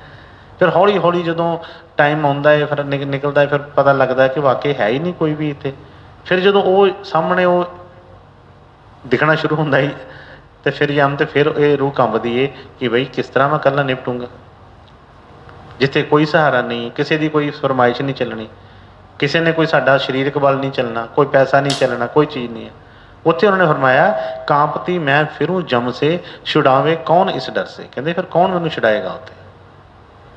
ਫਿਰ ਹੌਲੀ ਹੌਲੀ ਜਦੋਂ ਟਾਈਮ ਆਉਂਦਾ ਹੈ, ਫਿਰ ਨਿਕਲਦਾ ਹੈ, ਫਿਰ ਪਤਾ ਲੱਗਦਾ ਕਿ ਵਾਕਈ ਹੈ ਹੀ ਨਹੀਂ ਕੋਈ ਵੀ ਇੱਥੇ। ਫਿਰ ਜਦੋਂ ਉਹ ਸਾਹਮਣੇ ਉਹ ਦਿਖਣਾ ਸ਼ੁਰੂ ਹੁੰਦਾ ਹੀ, ਤੇ ਫਿਰ ਤੇ ਫਿਰ ਇਹ ਰੂਹ ਕੰਬਦੀ ਏ ਕਿ ਬਈ ਕਿਸ ਤਰ੍ਹਾਂ ਮੈਂ ਇਕੱਲਾ ਨਿਪਟੂੰਗਾ, ਜਿੱਥੇ ਕੋਈ ਸਹਾਰਾ ਨਹੀਂ, ਕਿਸੇ ਦੀ ਕੋਈ ਫਰਮਾਇਸ਼ ਨਹੀਂ ਚੱਲਣੀ, ਕਿਸੇ ਨੇ ਕੋਈ ਸਾਡਾ ਸਰੀਰਕ ਬਲ ਨਹੀਂ ਚੱਲਣਾ, ਕੋਈ ਪੈਸਾ ਨਹੀਂ ਚੱਲਣਾ, ਕੋਈ ਚੀਜ਼ ਨਹੀਂ ਹੈ। ਉੱਥੇ ਉਹਨਾਂ ਨੇ ਫਰਮਾਇਆ ਕਾਂਪਤੀ ਮੈਂ ਫਿरूं ਜਮ ਸੇ ਛੁਡਾਵੇ ਕੌਣ ਇਸ ਡਰ ਸੇ। ਕਹਿੰਦੇ ਫਿਰ ਕੌਣ ਮੈਨੂੰ ਛੁਡਾਏਗਾ? ਉੱਥੇ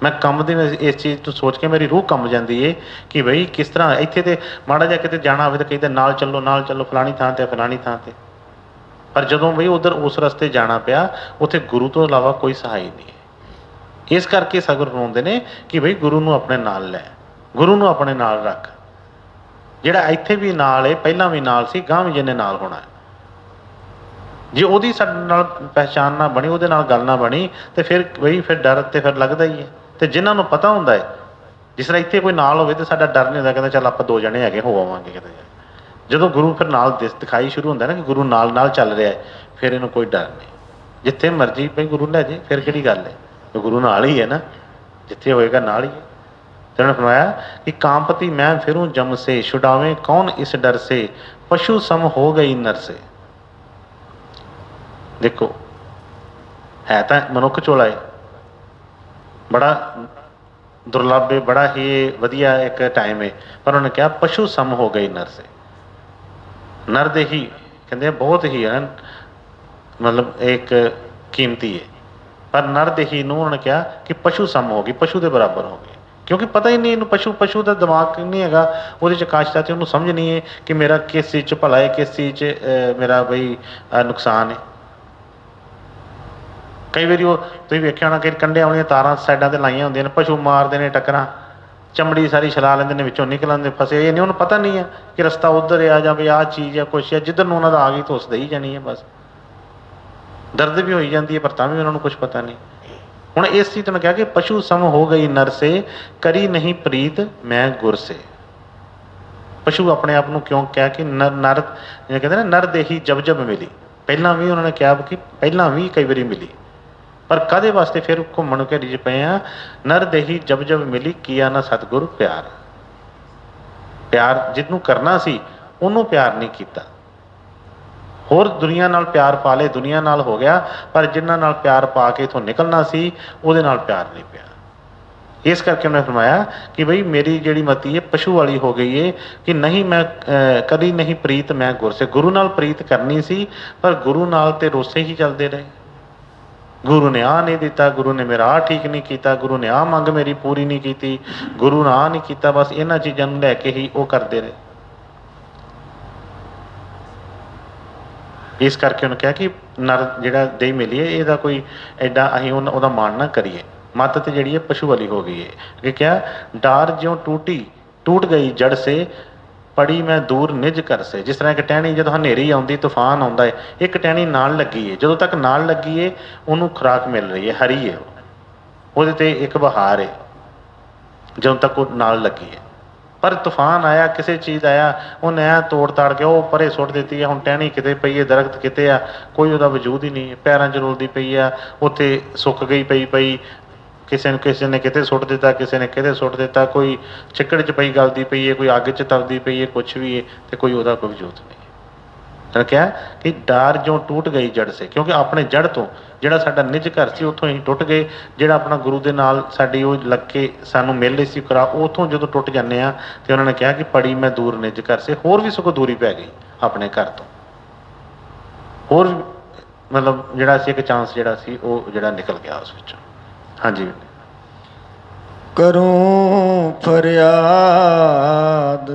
ਮੈਂ ਕੰਬਦੀ, ਇਸ ਚੀਜ਼ ਤੋਂ ਸੋਚ ਕੇ ਮੇਰੀ ਰੂਹ ਕੰਬ ਜਾਂਦੀ ਏ ਕਿ ਬਈ ਕਿਸ ਤਰ੍ਹਾਂ ਇੱਥੇ ਤੇ ਮਾੜਾ ਜਿਹਾ ਕਿਤੇ ਜਾਣਾ ਹੋਵੇ ਤਾਂ ਕਹਿੰਦੇ ਨਾਲ ਚੱਲੋ, ਨਾਲ ਚੱਲੋ, ਫਲਾਣੀ ਥਾਂ 'ਤੇ, ਫਲਾਣੀ ਥਾਂ 'ਤੇ। ਪਰ ਜਦੋਂ ਬਈ ਉੱਧਰ ਉਸ ਰਸਤੇ ਜਾਣਾ ਪਿਆ, ਉੱਥੇ ਗੁਰੂ ਤੋਂ ਇਲਾਵਾ ਕੋਈ ਸਹਾਈ ਨਹੀਂ ਹੈ। ਇਸ ਕਰਕੇ ਸਤਿਗੁਰੂ ਫਰਮਾਉਂਦੇ ਨੇ ਕਿ ਬਈ ਗੁਰੂ ਨੂੰ ਆਪਣੇ ਨਾਲ ਲੈ, ਗੁਰੂ ਨੂੰ ਆਪਣੇ ਨਾਲ ਰੱਖ। ਜਿਹੜਾ ਇੱਥੇ ਵੀ ਨਾਲ ਹੈ, ਪਹਿਲਾਂ ਵੀ ਨਾਲ ਸੀ, ਗਾਂਹ ਵੀ ਜਿਹਨੇ ਨਾਲ ਹੋਣਾ ਹੈ। ਜੇ ਉਹਦੀ ਸਾਡੇ ਨਾਲ ਪਹਿਚਾਣ ਨਾ ਬਣੀ, ਉਹਦੇ ਨਾਲ ਗੱਲ ਨਾ ਬਣੀ, ਤੇ ਫਿਰ ਬਈ ਫਿਰ ਡਰ ਤੇ ਫਿਰ ਲੱਗਦਾ ਹੀ ਹੈ। ਤੇ ਜਿਨ੍ਹਾਂ ਨੂੰ ਪਤਾ ਹੁੰਦਾ ਹੈ, ਜਿਸ ਤਰ੍ਹਾਂ ਇੱਥੇ ਕੋਈ ਨਾਲ ਹੋਵੇ ਤਾਂ ਸਾਡਾ ਡਰ ਨਹੀਂ ਹੁੰਦਾ, ਕਹਿੰਦਾ ਚੱਲ ਆਪਾਂ ਦੋ ਜਣੇ ਹੈਗੇ ਹੋ ਆਵਾਂਗੇ ਕਿਤੇ। ਜਦੋਂ ਗੁਰੂ ਫਿਰ ਨਾਲ ਦਿਖਾਈ ਸ਼ੁਰੂ ਹੁੰਦਾ ਨਾ ਕਿ ਗੁਰੂ ਨਾਲ ਨਾਲ ਚੱਲ ਰਿਹਾ ਹੈ, ਫਿਰ ਇਹਨੂੰ ਕੋਈ ਡਰ ਨਹੀਂ। ਜਿੱਥੇ ਮਰਜ਼ੀ ਬਈ ਗੁਰੂ ਲੈ ਜੇ, ਫਿਰ ਕਿਹੜੀ ਗੱਲ ਹੈ? ਗੁਰੂ ਨਾਲ ਹੀ ਹੈ ਨਾ, ਜਿੱਥੇ ਹੋਏਗਾ ਨਾਲ ਹੀ ਹੈ। ਤੇ ਉਹਨੇ ਫਰਮਾਇਆ ਕਿ ਕਾਂਪਤੀ ਮੈਂ ਫਿरूं ਜਮ ਸੇ ਛੁਡਾਵੇ ਕੌਣ ਇਸ ਡਰ ਸੇ ਪਸ਼ੂ ਸਮ ਹੋ ਗਈ ਨਰ ਸੇ। ਦੇਖੋ ਹੈ ਤਾਂ ਮਨੁੱਖ ਝੋਲਾ ਹੈ, ਬੜਾ ਦੁਰਲੱਭ ਹੈ, ਬੜਾ ਹੀ ਵਧੀਆ ਇੱਕ ਟਾਈਮ ਹੈ, ਪਰ ਉਹਨੇ ਕਿਹਾ ਪਸ਼ੂ ਸਮ ਹੋ ਗਈ ਨਰ ਸੇ। ਨਰ ਦੇ ਹੀ ਕਹਿੰਦੇ ਬਹੁਤ ਹੀ ਹੈ, ਮਤਲਬ ਇੱਕ ਕੀਮਤੀ ਹੈ, ਪਰ ਨਰ ਦੇ ਹੀ ਨੂੰ ਉਹਨੇ ਕਿਹਾ ਕਿ ਪਸ਼ੂ ਸਮ ਹੋ ਗਈ, ਪਸ਼ੂ ਦੇ ਬਰਾਬਰ ਹੋ ਗਈ। ਕਿਉਂਕਿ ਪਤਾ ਹੀ ਨਹੀਂ ਇਹਨੂੰ, ਪਸ਼ੂ ਦਾ ਦਿਮਾਗ ਨਹੀਂ ਹੈਗਾ ਉਹਦੇ 'ਚ ਕਾਸ਼ਤਾ, ਤੇ ਉਹਨੂੰ ਸਮਝ ਨਹੀਂ ਹੈ ਕਿ ਮੇਰਾ ਕਿਸ ਚੀਜ਼ 'ਚ ਭਲਾ ਹੈ, ਕਿਸ ਚੀਜ਼ 'ਚ ਮੇਰਾ ਬਈ ਨੁਕਸਾਨ ਹੈ। ਕਈ ਵਾਰੀ ਉਹ ਤੁਸੀਂ ਵੇਖਿਆ ਹੋਣਾ ਕਿ ਕੰਢਿਆਂ ਵਾਲੀਆਂ ਤਾਰਾਂ ਸਾਈਡਾਂ 'ਤੇ ਲਾਈਆਂ ਹੁੰਦੀਆਂ ਨੇ, ਪਸ਼ੂ ਮਾਰਦੇ ਨੇ ਟੱਕਰਾਂ, ਚਮੜੀ ਸਾਰੀ ਛਲਾ ਲੈਂਦੇ ਨੇ, ਵਿੱਚੋਂ ਨਿਕਲ ਆਉਂਦੇ ਫਸੇ। ਇਹ ਨਹੀਂ ਉਹਨੂੰ ਪਤਾ ਨਹੀਂ ਹੈ ਕਿ ਰਸਤਾ ਉੱਧਰ ਆ ਜਾਂ ਵੀ ਆਹ ਚੀਜ਼ ਆ, ਕੁਛ ਆ, ਜਿੱਧਰ ਨੂੰ ਉਹਨਾਂ ਦਾ ਆ ਗਈ ਤਾਂ ਉਸ ਦੇ ਹੀ ਜਾਣੀ ਹੈ ਬਸ। ਦਰਦ ਵੀ ਹੋਈ ਜਾਂਦੀ ਹੈ, ਪਰ ਤਾਂ ਵੀ ਉਹਨਾਂ ਨੂੰ ਕੁਛ ਪਤਾ ਨਹੀਂ। ਹੁਣ ਇਸ ਚੀਜ਼ ਤੋਂ ਕਿਹਾ ਕਿ ਪਸ਼ੂ ਸਮ ਹੋ ਗਈ ਨਰ ਸੇ ਕਰੀ ਨਹੀਂ ਪ੍ਰੀਤ ਮੈਂ ਗੁਰ ਸੇ। ਪਸ਼ੂ ਆਪਣੇ ਆਪ ਨੂੰ ਕਿਉਂ ਕਿਹਾ ਕਿ ਨਰ ਜਿਵੇਂ ਕਹਿੰਦੇ ਨਾ ਨਰ ਦੇਹੀ ਜਬ ਜਬ ਮਿਲੀ। ਪਹਿਲਾਂ ਵੀ ਉਹਨਾਂ ਨੇ ਕਿਹਾ ਕਿ ਪਹਿਲਾਂ ਵੀ ਕਈ ਵਾਰੀ ਮਿਲੀ, ਪਰ ਕਾਹਦੇ ਵਾਸਤੇ? ਫਿਰ ਘੁੰਮਣ ਘੇਰੀ 'ਚ ਪਏ ਆ। ਨਰ ਦੇਹੀ ਜਬ ਜਬ ਮਿਲੀ ਕੀਆ ਨਾ ਸਤਿਗੁਰ ਪਿਆਰ। ਪਿਆਰ ਜਿਹਨੂੰ ਕਰਨਾ ਸੀ ਉਹਨੂੰ ਪਿਆਰ ਨਹੀਂ ਕੀਤਾ। ਹੋਰ ਦੁਨੀਆ ਨਾਲ ਪਿਆਰ ਪਾ ਲਏ, ਦੁਨੀਆ ਨਾਲ ਹੋ ਗਿਆ, ਪਰ ਜਿਨ੍ਹਾਂ ਨਾਲ ਪਿਆਰ ਪਾ ਕੇ ਇੱਥੋਂ ਨਿਕਲਣਾ ਸੀ ਉਹਦੇ ਨਾਲ ਪਿਆਰ ਨਹੀਂ ਪਿਆ। ਇਸ ਕਰਕੇ ਉਹਨੇ ਫਰਮਾਇਆ ਕਿ ਬਈ ਮੇਰੀ ਜਿਹੜੀ ਮਤੀ ਹੈ ਪਸ਼ੂ ਵਾਲੀ ਹੋ ਗਈ ਹੈ ਕਿ ਨਹੀਂ ਮੈਂ ਕਦੀ ਨਹੀਂ ਪ੍ਰੀਤ ਮੈਂ ਗੁਰ ਸੇ। ਗੁਰੂ ਨਾਲ ਪ੍ਰੀਤ ਕਰਨੀ ਸੀ, ਪਰ ਗੁਰੂ ਨਾਲ ਤੇ ਰੋਸੇ ਹੀ ਚੱਲਦੇ ਰਹੇ। ਗੁਰੂ ਨੇ ਆਹ ਨਹੀਂ ਦਿੱਤਾ, ਗੁਰੂ ਨੇ ਮੇਰਾ ਆਹ ਠੀਕ ਨਹੀਂ ਕੀਤਾ, ਗੁਰੂ ਨੇ ਆਹ ਮੰਗ ਮੇਰੀ ਪੂਰੀ ਨਹੀਂ ਕੀਤੀ, ਗੁਰੂ ਨੇ ਆਹ ਨਹੀਂ ਕੀਤਾ, ਬਸ ਇਹਨਾਂ ਚੀਜ਼ਾਂ ਨੂੰ ਲੈ ਕੇ ਹੀ ਉਹ ਕਰਦੇ ਰਹੇ। ਇਸ ਕਰਕੇ ਉਹਨੇ ਕਿਹਾ ਕਿ ਨਰ ਜਿਹੜਾ ਦੇਹ ਮਿਲੀ ਹੈ ਇਹਦਾ ਕੋਈ ਐਡਾ ਅਸੀਂ ਉਹਦਾ ਮਾਣ ਨਾ ਕਰੀਏ। ਮੱਤ ਤੇ ਜਿਹੜੀ ਹੈ ਪਸ਼ੂ ਵਾਲੀ ਹੋ ਗਈ ਹੈ। ਕਿ ਕਿਹਾ ਡਾਰ ਜਿਉਂ ਟੂਟ ਗਈ ਜੜ ਸੇ ਪੜੀ ਮੈਂ ਦੂਰ ਨਿਜ ਕਰ ਸੇ। ਜਿਸ ਤਰ੍ਹਾਂ ਇੱਕ ਟਹਿਣੀ ਜਦੋਂ ਹਨੇਰੀ ਆਉਂਦੀ, ਤੂਫਾਨ ਆਉਂਦਾ ਹੈ, ਇੱਕ ਟਹਿਣੀ ਨਾਲ ਲੱਗੀ ਹੈ, ਜਦੋਂ ਤੱਕ ਨਾਲ ਲੱਗੀ ਹੈ ਉਹਨੂੰ ਖੁਰਾਕ ਮਿਲ ਰਹੀ ਹੈ, ਹਰੀ ਹੈ, ਉਹਦੇ ਤੇ ਇੱਕ ਬਹਾਰ ਹੈ ਜਦੋਂ ਤੱਕ ਉਹ ਨਾਲ ਲੱਗੀ ਹੈ। ਪਰ ਤੂਫਾਨ ਆਇਆ, ਕਿਸੇ ਚੀਜ਼ ਆਇਆ, ਉਹਨੇ ਐਂ ਤੋੜ ਤਾੜ ਕੇ ਉਹ ਪਰੇ ਸੁੱਟ ਦਿੱਤੀ ਹੈ। ਹੁਣ ਟਹਿਣੀ ਕਿਤੇ ਪਈ ਹੈ, ਦਰਖਤ ਕਿਤੇ ਆ, ਕੋਈ ਉਹਦਾ ਵਜੂਦ ਹੀ ਨਹੀਂ, ਪੈਰਾਂ 'ਚ ਰੁਲਦੀ ਪਈ ਆ, ਉੱਥੇ ਸੁੱਕ ਗਈ ਪਈ। ਕਿਸੇ ਨੇ ਕਿਤੇ ਸੁੱਟ ਦਿੱਤਾ, ਕਿਸੇ ਨੇ ਕਿਤੇ ਸੁੱਟ ਦਿੱਤਾ, ਕੋਈ ਚਿੱਕੜ 'ਚ ਪਈ ਗਲਦੀ ਪਈ ਹੈ, ਕੋਈ ਅੱਗ 'ਚ ਤਪਦੀ ਪਈ ਹੈ, ਕੁਛ ਵੀ ਹੈ, ਤੇ ਕੋਈ ਉਹਦਾ ਕੋਈ ਵਜੂਦ ਨਹੀਂ। ਤਾਂ ਕਿਹਾ ਕਿ ਡਾਰ ਜੋ ਟੁੱਟ ਗਈ ਜੜ ਸੇ, ਕਿਉਂਕਿ ਆਪਣੇ ਜੜ ਤੋਂ ਜਿਹੜਾ ਸਾਡਾ ਨਿੱਜ ਘਰ ਸੀ ਉੱਥੋਂ ਹੀ ਟੁੱਟ ਗਏ। ਜਿਹੜਾ ਆਪਣਾ ਗੁਰੂ ਦੇ ਨਾਲ ਸਾਡੀ ਉਹ ਲੱਗ ਕੇ ਸਾਨੂੰ ਮਿਲ ਰਹੀ ਸੀ ਕਰਾ, ਉੱਥੋਂ ਜਦੋਂ ਟੁੱਟ ਜਾਂਦੇ ਆ ਤੇ ਉਹਨਾਂ ਨੇ ਕਿਹਾ ਕਿ ਪੜੀ ਮੈਂ ਦੂਰ ਨਿੱਜ ਘਰ ਸੇ, ਹੋਰ ਵੀ ਸਗੋਂ ਦੂਰੀ ਪੈ ਗਈ ਆਪਣੇ ਘਰ ਤੋਂ, ਹੋਰ ਮਤਲਬ ਜਿਹੜਾ ਸੀ ਇੱਕ ਚਾਂਸ ਜਿਹੜਾ ਸੀ ਉਹ ਜਿਹੜਾ ਨਿਕਲ ਗਿਆ ਉਸ ਵਿੱਚੋਂ। ਹਾਂਜੀ ਕਰੂੰ ਫਰਿਆਦ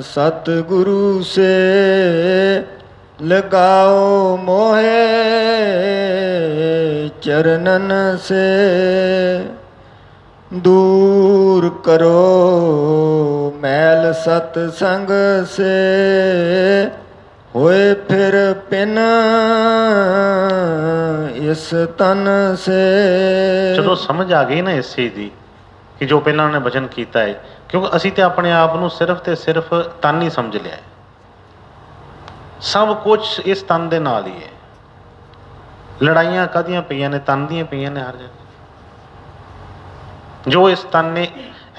ਸਤਿਗੁਰੂ ਸੇ, लगाओ मोहे चरणन से, दूर करो मैल सतसंग से, होए फिर पिन इस तन से। ਜਦੋਂ ਸਮਝ ਆ ਗਈ ਨਾ ਇਸ ਚੀਜ਼ ਦੀ ਕਿ ਜੋ ਪਹਿਲਾਂ ਉਹਨੇ ਵਚਨ ਕੀਤਾ ਹੈ, ਕਿਉਂਕਿ ਅਸੀਂ ਤੇ ਆਪਣੇ ਆਪ ਨੂੰ ਸਿਰਫ ਤੇ ਸਿਰਫ ਤਨ ਹੀ ਸਮਝ ਲਿਆ ਹੈ, ਸਭ ਕੁਝ ਇਸ ਤਨ ਦੇ ਨਾਲ ਹੀ ਹੈ। ਲੜਾਈਆਂ ਕਾਹਦੀਆਂ ਪਈਆਂ ਨੇ? ਤਨ ਦੀਆਂ ਪਈਆਂ ਨੇ ਹਰ ਜਗ੍ਹਾ। ਜੋ ਇਸ ਤਨ ਨੇ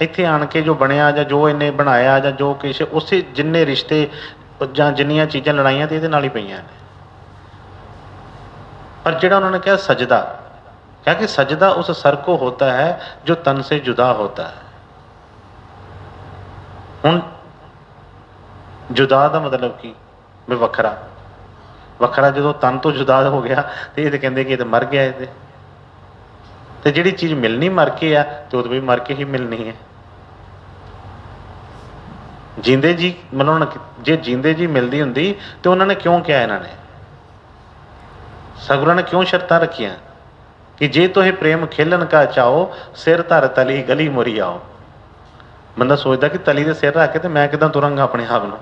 ਇੱਥੇ ਆਣ ਕੇ ਜੋ ਬਣਿਆ ਜਾਂ ਜੋ ਇਹਨੇ ਬਣਾਇਆ ਜਾਂ ਜੋ ਕੁਛ, ਉਸੇ ਜਿੰਨੇ ਰਿਸ਼ਤੇ ਜਾਂ ਜਿੰਨੀਆਂ ਚੀਜ਼ਾਂ ਲੜਾਈਆਂ ਤੇ ਇਹਦੇ ਨਾਲ ਹੀ ਪਈਆਂ ਨੇ। ਪਰ ਜਿਹੜਾ ਉਹਨਾਂ ਨੇ ਕਿਹਾ ਸਜਦਾ, ਕਿਹਾ ਕਿ सजदा उस सर को होता है जो तन से जुदा होता है। ਹੁਣ जुदा ਦਾ ਮਤਲਬ ਕੀ? ਵੀ ਵੱਖਰਾ। ਵੱਖਰਾ ਜਦੋਂ ਤਨ ਤੋਂ ਜੁਦਾ ਹੋ ਗਿਆ ਤੇ ਇਹ ਤੇ ਕਹਿੰਦੇ ਕਿ ਇਹ ਤਾਂ ਮਰ ਗਿਆ ਇਹਦੇ, ਤੇ ਜਿਹੜੀ ਚੀਜ਼ ਮਿਲਣੀ ਮਰ ਕੇ ਆ ਤੇ ਉਹ ਵੀ ਮਰ ਕੇ ਹੀ ਮਿਲਣੀ ਹੈ। ਜਿੰਦੇ ਜੀ ਮਤਲਬ ਜੇ ਜਿੰਦੇ ਜੀ ਮਿਲਦੀ ਹੁੰਦੀ ਤੇ ਉਹਨਾਂ ਨੇ ਕਿਉਂ ਕਿਹਾ? ਇਹਨਾਂ ਨੇ ਸਤਿਗੁਰਾਂ ਨੇ ਕਿਉਂ ਸ਼ਰਤਾਂ ਰੱਖੀਆਂ ਕਿ ਜੇ ਤੋਹੇ ਪ੍ਰੇਮ ਖੇਲਣ ਕਾ ਚਾਓ, ਸਿਰ ਧਰ ਤਲੀ ਗਲੀ ਮੁਰੀ ਆਓ। ਬੰਦਾ ਸੋਚਦਾ ਕਿ ਤਲੀ ਦੇ ਸਿਰ ਰੱਖ ਕੇ ਤੇ ਮੈਂ ਕਿੱਦਾਂ ਤੁਰਾਂਗਾ ਆਪਣੇ ਆਪ ਨੂੰ,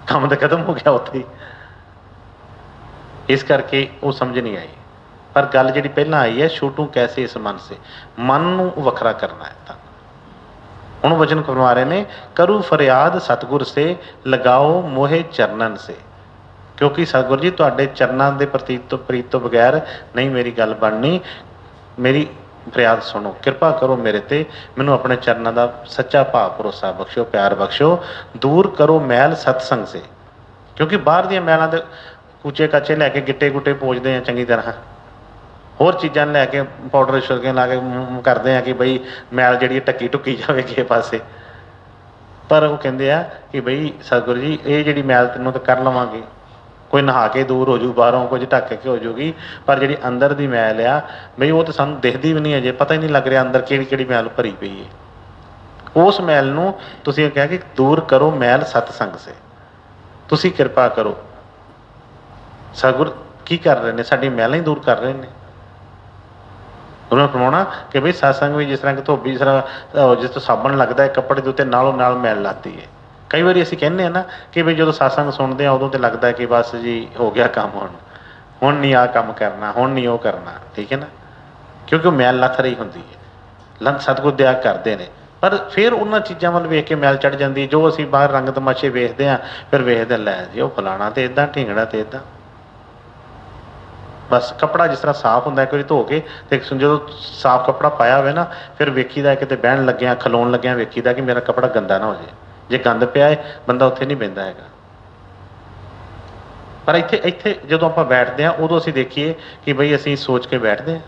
ਕੰਮ ਤਾਂ ਖਤਮ ਹੋ ਗਿਆ ਉੱਥੇ ਹੀ। ਇਸ ਕਰਕੇ ਉਹ ਸਮਝ ਨਹੀਂ ਆਈ। ਪਰ ਗੱਲ ਜਿਹੜੀ ਪਹਿਲਾਂ ਆਈ ਹੈ, ਛੋਟੂ ਕੈਸੇ ਇਸ ਮਨ ਸੇ, ਮਨ ਨੂੰ ਵੱਖਰਾ ਕਰਨਾ ਹੈ। ਤਾਂ ਹੁਣ ਵਚਨ ਕਰਵਾ ਰਹੇ ਨੇ, ਕਰੂ ਫਰਿਆਦ ਸਤਿਗੁਰ ਸੇ, ਲਗਾਓ ਮੋਹੇ ਚਰਨਨ ਸੇ। ਕਿਉਂਕਿ ਸਤਿਗੁਰ ਜੀ ਤੁਹਾਡੇ ਚਰਨਾਂ ਦੇ ਪ੍ਰੀਤ ਤੋਂ ਬਗੈਰ ਨਹੀਂ ਮੇਰੀ ਗੱਲ ਬਣਨੀ। ਮੇਰੀ ਫਰਿਆਦ ਸੁਣੋ, ਕਿਰਪਾ ਕਰੋ ਮੇਰੇ ਤੇ, ਮੈਨੂੰ ਆਪਣੇ ਚਰਨਾਂ ਦਾ ਸੱਚਾ ਭਾਵ ਭਰੋਸਾ ਬਖਸ਼ੋ, ਪਿਆਰ ਬਖਸ਼ੋ। ਦੂਰ ਕਰੋ ਮੈਲ ਸਤਸੰਗ ਸੇ, ਕਿਉਂਕਿ ਬਾਹਰ ਦੀਆਂ ਮੈਲਾਂ ਦੇ ਕੂਚੇ ਕਾਚੇ ਲੈ ਕੇ ਗਿੱਟੇ ਗੁੱਟੇ ਪੋਜਦੇ ਆ ਚੰਗੀ ਤਰ੍ਹਾਂ, ਹੋਰ ਚੀਜ਼ਾਂ ਲੈ ਕੇ ਪਾਊਡਰ ਛਿਲਕੇ ਲਾ ਕੇ ਕਰਦੇ ਆ ਕਿ ਬਈ ਮੈਲ ਜਿਹੜੀ ਢੱਕੀ ਢੁੱਕੀ ਜਾਵੇ ਕਿਸੇ ਪਾਸੇ। ਪਰ ਉਹ ਕਹਿੰਦੇ ਆ ਕਿ ਬਈ ਸਤਿਗੁਰੂ ਜੀ ਇਹ ਜਿਹੜੀ ਮੈਲ ਤੈਨੂੰ ਤਾਂ ਕਰ ਲਵਾਂਗੇ, ਕੋਈ ਨਹਾ ਕੇ ਦੂਰ ਹੋ ਜੂ, ਬਾਹਰੋਂ ਕੁਝ ਢੱਕ ਕੇ ਹੋ ਜੂਗੀ, ਪਰ ਜਿਹੜੀ ਅੰਦਰ ਦੀ ਮੈਲ ਆ ਬਈ ਉਹ ਤਾਂ ਸਾਨੂੰ ਦਿਖਦੀ ਵੀ ਨਹੀਂ, ਅਜੇ ਪਤਾ ਹੀ ਨਹੀਂ ਲੱਗ ਰਿਹਾ ਅੰਦਰ ਕਿਹੜੀ ਕਿਹੜੀ ਮੈਲ ਭਰੀ ਪਈ ਹੈ। ਉਸ ਮੈਲ ਨੂੰ ਤੁਸੀਂ ਕਿਹਾ ਕਿ ਦੂਰ ਕਰੋ ਮੈਲ ਸਤਸੰਗ ਸੇ, ਤੁਸੀਂ ਕਿਰਪਾ ਕਰੋ। ਸਤਿਗੁਰ ਕੀ ਕਰ ਰਹੇ ਨੇ? ਸਾਡੀ ਮੈਲਾਂ ਹੀ ਦੂਰ ਕਰ ਰਹੇ ਨੇ। ਉਹਨਾਂ ਨੂੰ ਫਰਮਾਉਣਾ ਕਿ ਬਈ ਸਤਸੰਗ ਵੀ ਜਿਸ ਤਰ੍ਹਾਂ ਕਿ ਧੋਬੀ, ਜਿਸ ਤਰ੍ਹਾਂ ਜਿਸ ਤੋਂ ਸਾਬਣ ਲੱਗਦਾ ਹੈ ਕੱਪੜੇ ਦੇ ਉੱਤੇ, ਨਾਲੋਂ ਨਾਲ ਮੈਲ ਲਾਤੀ ਹੈ। ਕਈ ਵਾਰੀ ਅਸੀਂ ਕਹਿੰਦੇ ਹਾਂ ਨਾ ਕਿ ਵੀ ਜਦੋਂ ਸਤਸੰਗ ਸੁਣਦੇ ਹਾਂ ਉਦੋਂ ਤਾਂ ਲੱਗਦਾ ਕਿ ਬਸ ਜੀ ਹੋ ਗਿਆ ਕੰਮ, ਹੁਣ ਨਹੀਂ ਆਹ ਕੰਮ ਕਰਨਾ, ਹੁਣ ਨਹੀਂ ਉਹ ਕਰਨਾ, ਠੀਕ ਹੈ ਨਾ, ਕਿਉਂਕਿ ਉਹ ਮੈਲ ਲੱਥ ਰਹੀ ਹੁੰਦੀ ਹੈ। ਸਤਿਗੁਰ ਦਿਆ ਕਰਦੇ ਨੇ, ਪਰ ਫਿਰ ਉਹਨਾਂ ਚੀਜ਼ਾਂ ਵੱਲ ਵੇਖ ਕੇ ਮੈਲ ਚੜ੍ਹ ਜਾਂਦੀ। ਜੋ ਅਸੀਂ ਬਾਹਰ ਰੰਗ ਤਮਾਸ਼ੇ ਵੇਖਦੇ ਹਾਂ, ਫਿਰ ਵੇਖਦੇ ਲੈ ਜੀ ਉਹ ਫਲਾਣਾ ਤੇ ਇੱਦਾਂ, ਢੀਂਗੜਾ ਤੇ ਇੱਦਾਂ। ਬਸ ਕੱਪੜਾ ਜਿਸ ਤਰ੍ਹਾਂ ਸਾਫ਼ ਹੁੰਦਾ ਇੱਕ ਵਾਰੀ ਧੋ ਕੇ, ਤੇ ਜਦੋਂ ਸਾਫ਼ ਕੱਪੜਾ ਪਾਇਆ ਹੋਵੇ ਨਾ, ਫਿਰ ਵੇਖੀਦਾ ਕਿਤੇ ਬਹਿਣ ਲੱਗਿਆ, ਖਲੋਣ ਲੱਗਿਆ ਵੇਖੀਦਾ ਕਿ ਮੇਰਾ ਕੱਪੜਾ ਗੰਦਾ ਨਾ ਹੋ ਜਾਏ। ਜੇ ਗੰਦ ਪਿਆ ਹੈ ਬੰਦਾ ਉੱਥੇ ਨਹੀਂ ਬਹਿੰਦਾ ਹੈਗਾ। ਪਰ ਇੱਥੇ ਜਦੋਂ ਆਪਾਂ ਬੈਠਦੇ ਹਾਂ ਉਦੋਂ ਅਸੀਂ ਦੇਖੀਏ ਕਿ ਬਈ ਅਸੀਂ ਸੋਚ ਕੇ ਬੈਠਦੇ ਹਾਂ।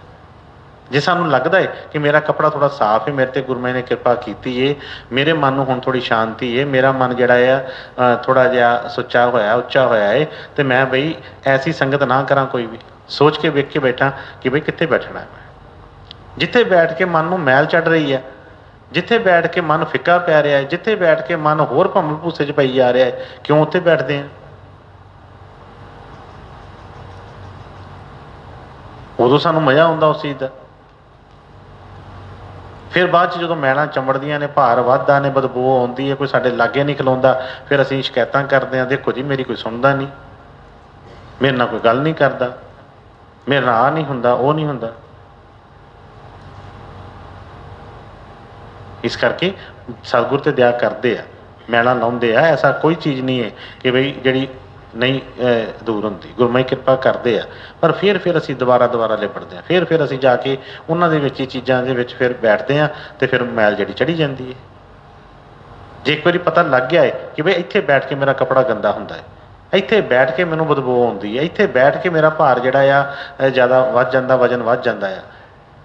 ਜੇ ਸਾਨੂੰ ਲੱਗਦਾ ਹੈ ਕਿ ਮੇਰਾ ਕੱਪੜਾ ਥੋੜ੍ਹਾ ਸਾਫ਼ ਹੈ, ਮੇਰੇ ਤੇ ਗੁਰਮੁਖ ਨੇ ਕਿਰਪਾ ਕੀਤੀ ਹੈ, ਮੇਰੇ ਮਨ ਨੂੰ ਹੁਣ ਥੋੜ੍ਹੀ ਸ਼ਾਂਤੀ ਹੈ, ਮੇਰਾ ਮਨ ਜਿਹੜਾ ਆ ਥੋੜ੍ਹਾ ਜਿਹਾ ਸੁੱਚਾ ਹੋਇਆ, ਉੱਚਾ ਹੋਇਆ ਹੈ, ਤੇ ਮੈਂ ਬਈ ਐਸੀ ਸੰਗਤ ਨਾ ਕਰਾਂ ਕੋਈ ਵੀ। ਸੋਚ ਕੇ ਵੇਖ ਕੇ ਬੈਠਾ ਕਿ ਬਈ ਕਿੱਥੇ ਬੈਠਣਾ ਹੈ ਮੈਂ। ਜਿੱਥੇ ਬੈਠ ਕੇ ਮਨ ਨੂੰ ਮੈਲ ਚੜ੍ਹ ਰਹੀ ਹੈ, ਜਿੱਥੇ ਬੈਠ ਕੇ ਮਨ ਫਿੱਕਾ ਪੈ ਰਿਹਾ ਹੈ, ਜਿੱਥੇ ਬੈਠ ਕੇ ਮਨ ਹੋਰ ਭੰਬਲ ਭੂਸੇ 'ਚ ਪਈ ਜਾ ਰਿਹਾ ਹੈ, ਕਿਉਂ ਉੱਥੇ ਬੈਠਦੇ ਹਾਂ? ਉਦੋਂ ਸਾਨੂੰ ਮਜ਼ਾ ਆਉਂਦਾ ਉਸ ਚੀਜ਼ ਦਾ। ਫਿਰ ਬਾਅਦ 'ਚ ਜਦੋਂ ਮੈਲਾਂ ਚੰਬੜਦੀਆਂ ਨੇ, ਭਾਰ ਵੱਧਦਾ ਨੇ, ਬਦਬੂ ਆਉਂਦੀ ਹੈ, ਕੋਈ ਸਾਡੇ ਲਾਗੇ ਨਹੀਂ ਖਲੋਂਦਾ, ਫਿਰ ਅਸੀਂ ਸ਼ਿਕਾਇਤਾਂ ਕਰਦੇ ਹਾਂ, ਦੇਖੋ ਜੀ ਮੇਰੀ ਕੋਈ ਸੁਣਦਾ ਨਹੀਂ, ਮੇਰੇ ਨਾਲ ਕੋਈ ਗੱਲ ਨਹੀਂ ਕਰਦਾ, ਮੇਰੇ ਨਾਲ ਆਹ ਨਹੀਂ ਹੁੰਦਾ, ਉਹ ਨਹੀਂ ਹੁੰਦਾ। ਇਸ ਕਰਕੇ ਸਤਿਗੁਰ ਤੇ ਦਇਆ ਕਰਦੇ ਆ, ਮੈਲਾਂ ਲਾਉਂਦੇ ਆ। ਐਸਾ ਕੋਈ ਚੀਜ਼ ਨਹੀਂ ਹੈ ਕਿ ਬਈ ਜਿਹੜੀ ਨਹੀਂ ਦੂਰ ਹੁੰਦੀ। ਗੁਰਮੁਖ ਕਿਰਪਾ ਕਰਦੇ ਆ, ਪਰ ਫਿਰ ਅਸੀਂ ਦੁਬਾਰਾ ਲਿਪੜਦੇ ਹਾਂ। ਫਿਰ ਅਸੀਂ ਜਾ ਕੇ ਉਹਨਾਂ ਦੇ ਵਿੱਚ ਹੀ ਚੀਜ਼ਾਂ ਦੇ ਵਿੱਚ ਫਿਰ ਬੈਠਦੇ ਹਾਂ, ਤੇ ਫਿਰ ਮੈਲ ਜਿਹੜੀ ਚੜੀ ਜਾਂਦੀ ਹੈ। ਜੇ ਇੱਕ ਵਾਰੀ ਪਤਾ ਲੱਗ ਗਿਆ ਹੈ ਕਿ ਬਈ ਇੱਥੇ ਬੈਠ ਕੇ ਮੇਰਾ ਕੱਪੜਾ ਗੰਦਾ ਹੁੰਦਾ ਹੈ, ਇੱਥੇ ਬੈਠ ਕੇ ਮੈਨੂੰ ਬਦਬੂ ਆਉਂਦੀ ਹੈ, ਇੱਥੇ ਬੈਠ ਕੇ ਮੇਰਾ ਭਾਰ ਜਿਹੜਾ ਆ ਜ਼ਿਆਦਾ ਵੱਧ ਜਾਂਦਾ, ਵਜਨ ਵੱਧ ਜਾਂਦਾ ਆ,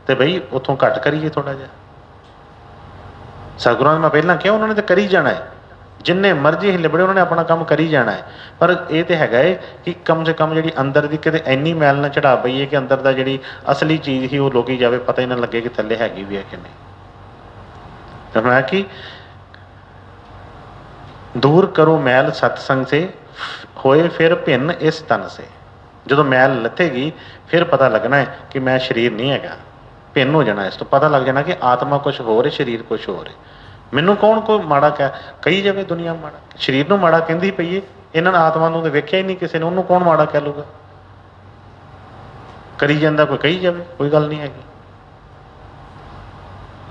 ਤੇ ਬਈ ਉੱਥੋਂ ਘੱਟ ਕਰੀਏ ਥੋੜ੍ਹਾ ਜਿਹਾ। ਸਤਿਗੁਰਾਂ ਨੇ ਮੈਂ ਪਹਿਲਾਂ ਕਿਹਾ ਉਹਨਾਂ ਨੇ ਤਾਂ ਕਰੀ ਜਾਣਾ ਹੈ, ਜਿੰਨੇ ਮਰਜ਼ੀ ਹਿੱਲੇ ਬੜੇ ਉਹਨਾਂ ਨੇ ਆਪਣਾ ਕੰਮ ਕਰੀ ਜਾਣਾ ਹੈ। ਪਰ ਇਹ ਤੇ ਹੈਗਾ ਹੈ ਕਿ ਕਮ ਸੇ ਕਮ ਜਿਹੜੀ ਅੰਦਰ ਦੀ ਕਿਤੇ ਇੰਨੀ ਮੈਲ ਨਾ ਚੜਾ ਪਈਏ ਕਿ ਅੰਦਰ ਦਾ ਜਿਹੜੀ ਅਸਲੀ ਚੀਜ਼ ਸੀ ਉਹ ਲੋਕੀ ਜਾਵੇ, ਪਤਾ ਹੀ ਨਾ ਲੱਗੇ ਕਿ ਥੱਲੇ ਹੈਗੀ ਵੀ ਹੈ ਕਿ ਨਹੀਂ। ਤੇ ਮੈਂ ਕਿ ਦੂਰ ਕਰੋ ਮੈਲ ਸਤਸੰਗ ਸੇ ਹੋਏ ਫਿਰ ਭਿੰਨ ਇਸ ਤਨ ਸੇ। ਜਦੋਂ ਮੈਲ ਲੱਥੇਗੀ ਫਿਰ ਪਤਾ ਲੱਗਣਾ ਹੈ ਕਿ ਮੈਂ ਸਰੀਰ ਨਹੀਂ ਹੈਗਾ, ਭਿੰਨ ਹੋ ਜਾਣਾ। ਇਸ ਤੋਂ ਪਤਾ ਲੱਗ ਜਾਣਾ ਕਿ ਆਤਮਾ ਕੁਛ ਹੋਰ ਹੈ, ਸਰੀਰ ਕੁਛ ਹੋਰ ਹੈ। ਮੈਨੂੰ ਕੌਣ ਕੋਈ ਮਾੜਾ ਕਹੀ ਜਾਵੇ, ਦੁਨੀਆ ਮਾੜਾ ਸਰੀਰ ਨੂੰ ਮਾੜਾ ਕਹਿੰਦੀ ਪਈ ਹੈ, ਇਹਨਾਂ ਨੇ ਆਤਮਾ ਨੂੰ ਤਾਂ ਵੇਖਿਆ ਹੀ ਨਹੀਂ ਕਿਸੇ ਨੇ, ਉਹਨੂੰ ਕੌਣ ਮਾੜਾ ਕਹਿ ਲੂਗਾ। ਕਰੀ ਜਾਂਦਾ ਕੋਈ ਕਹੀ ਜਾਵੇ, ਕੋਈ ਗੱਲ ਨਹੀਂ ਹੈਗੀ।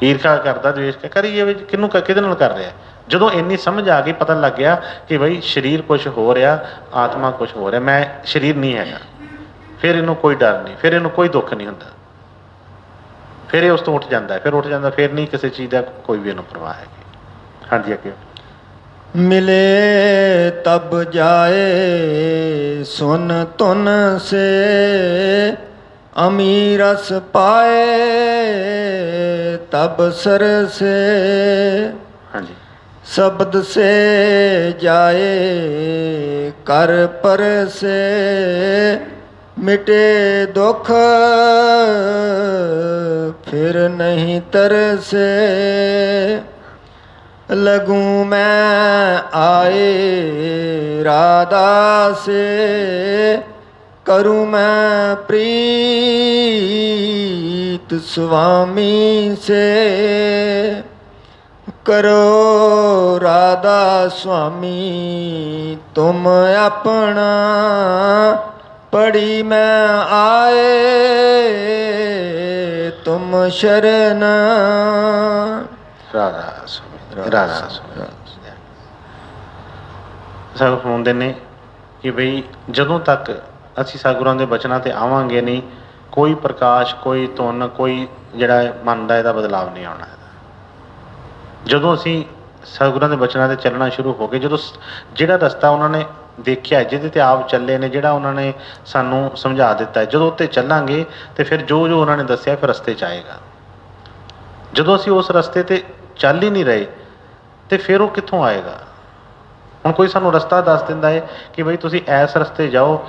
ਈਰਖਾ ਕਰਦਾ, ਦਵੇਸ਼ ਕਰੀ ਜਾਵੇ, ਕਿਹਨੂੰ ਕਿਹਦੇ ਨਾਲ ਕਰ ਰਿਹਾ। ਜਦੋਂ ਇੰਨੀ ਸਮਝ ਆ ਗਈ, ਪਤਾ ਲੱਗ ਗਿਆ ਕਿ ਬਈ ਸਰੀਰ ਕੁਛ ਹੋ ਰਿਹਾ, ਆਤਮਾ ਕੁਛ ਹੋ ਰਿਹਾ, ਮੈਂ ਸਰੀਰ ਨਹੀਂ ਹੈਗਾ, ਫਿਰ ਇਹਨੂੰ ਕੋਈ ਡਰ ਨਹੀਂ, ਫਿਰ ਇਹਨੂੰ ਕੋਈ ਦੁੱਖ ਨਹੀਂ ਹੁੰਦਾ, ਫਿਰ ਇਹ ਉਸ ਤੋਂ ਉੱਠ ਜਾਂਦਾ, ਫਿਰ ਉੱਠ ਜਾਂਦਾ, ਫਿਰ ਨਹੀਂ ਕਿਸੇ ਚੀਜ਼ ਦਾ ਕੋਈ ਵੀ ਇਹਨੂੰ ਪਰਵਾਹ ਹੈਗੀ। ਹਾਂਜੀ ਅੱਗੇ। ਮਿਲੇ ਤਬ ਜਾਏ ਸੁਨ ਧੁਨ ਸੇ, ਅਮੀਰਸ ਪਾਏ ਤਬ ਸਰਸੇ। ਹਾਂਜੀ। शब्द से जाए कर परसे, मिटे दुख फिर नहीं तरसे। लगूं मैं आए राधा से, करूं मैं प्रीत स्वामी से। करो राधा स्वामी तुम अपना, पड़ी मैं आए तुम शरण। ਰਾਧਾ ਸੁਆਮੀ, ਰਾਧਾ ਸੁਆਮੀ। ਸਭ ਫਰਮਾਉਂਦੇ ਨੇ ਕਿ ਬਈ ਜਦੋਂ ਤੱਕ ਅਸੀਂ ਸਤਿਗੁਰਾਂ ਦੇ ਬਚਨਾਂ ਤੇ ਆਵਾਂਗੇ ਨਹੀਂ, ਕੋਈ ਪ੍ਰਕਾਸ਼, ਕੋਈ ਧੁੰਨ, ਕੋਈ ਜਿਹੜਾ ਮਨ ਦਾ ਇਹਦਾ ਬਦਲਾਵ ਨਹੀਂ ਆਉਣਾ। ਜਦੋਂ ਅਸੀਂ ਸਤਿਗੁਰਾਂ ਦੇ ਬਚਨਾਂ 'ਤੇ ਚੱਲਣਾ ਸ਼ੁਰੂ ਹੋ ਗਏ, ਜਦੋਂ ਜਿਹੜਾ ਰਸਤਾ ਉਹਨਾਂ ਨੇ ਦੇਖਿਆ, ਜਿਹਦੇ 'ਤੇ ਆਪ ਚੱਲੇ ਨੇ, ਜਿਹੜਾ ਉਹਨਾਂ ਨੇ ਸਾਨੂੰ ਸਮਝਾ ਦਿੱਤਾ, ਜਦੋਂ ਉੱਤੇ ਚੱਲਾਂਗੇ ਤਾਂ ਫਿਰ ਜੋ ਜੋ ਉਹਨਾਂ ਨੇ ਦੱਸਿਆ ਫਿਰ ਰਸਤੇ 'ਚ ਆਏਗਾ। ਜਦੋਂ ਅਸੀਂ ਉਸ ਰਸਤੇ 'ਤੇ ਚੱਲ ਹੀ ਨਹੀਂ ਰਹੇ ਤੇ ਫਿਰ ਉਹ ਕਿੱਥੋਂ ਆਏਗਾ। ਹੁਣ ਕੋਈ ਸਾਨੂੰ ਰਸਤਾ ਦੱਸ ਦਿੰਦਾ ਹੈ ਕਿ ਬਈ ਤੁਸੀਂ ਇਸ ਰਸਤੇ ਜਾਓ,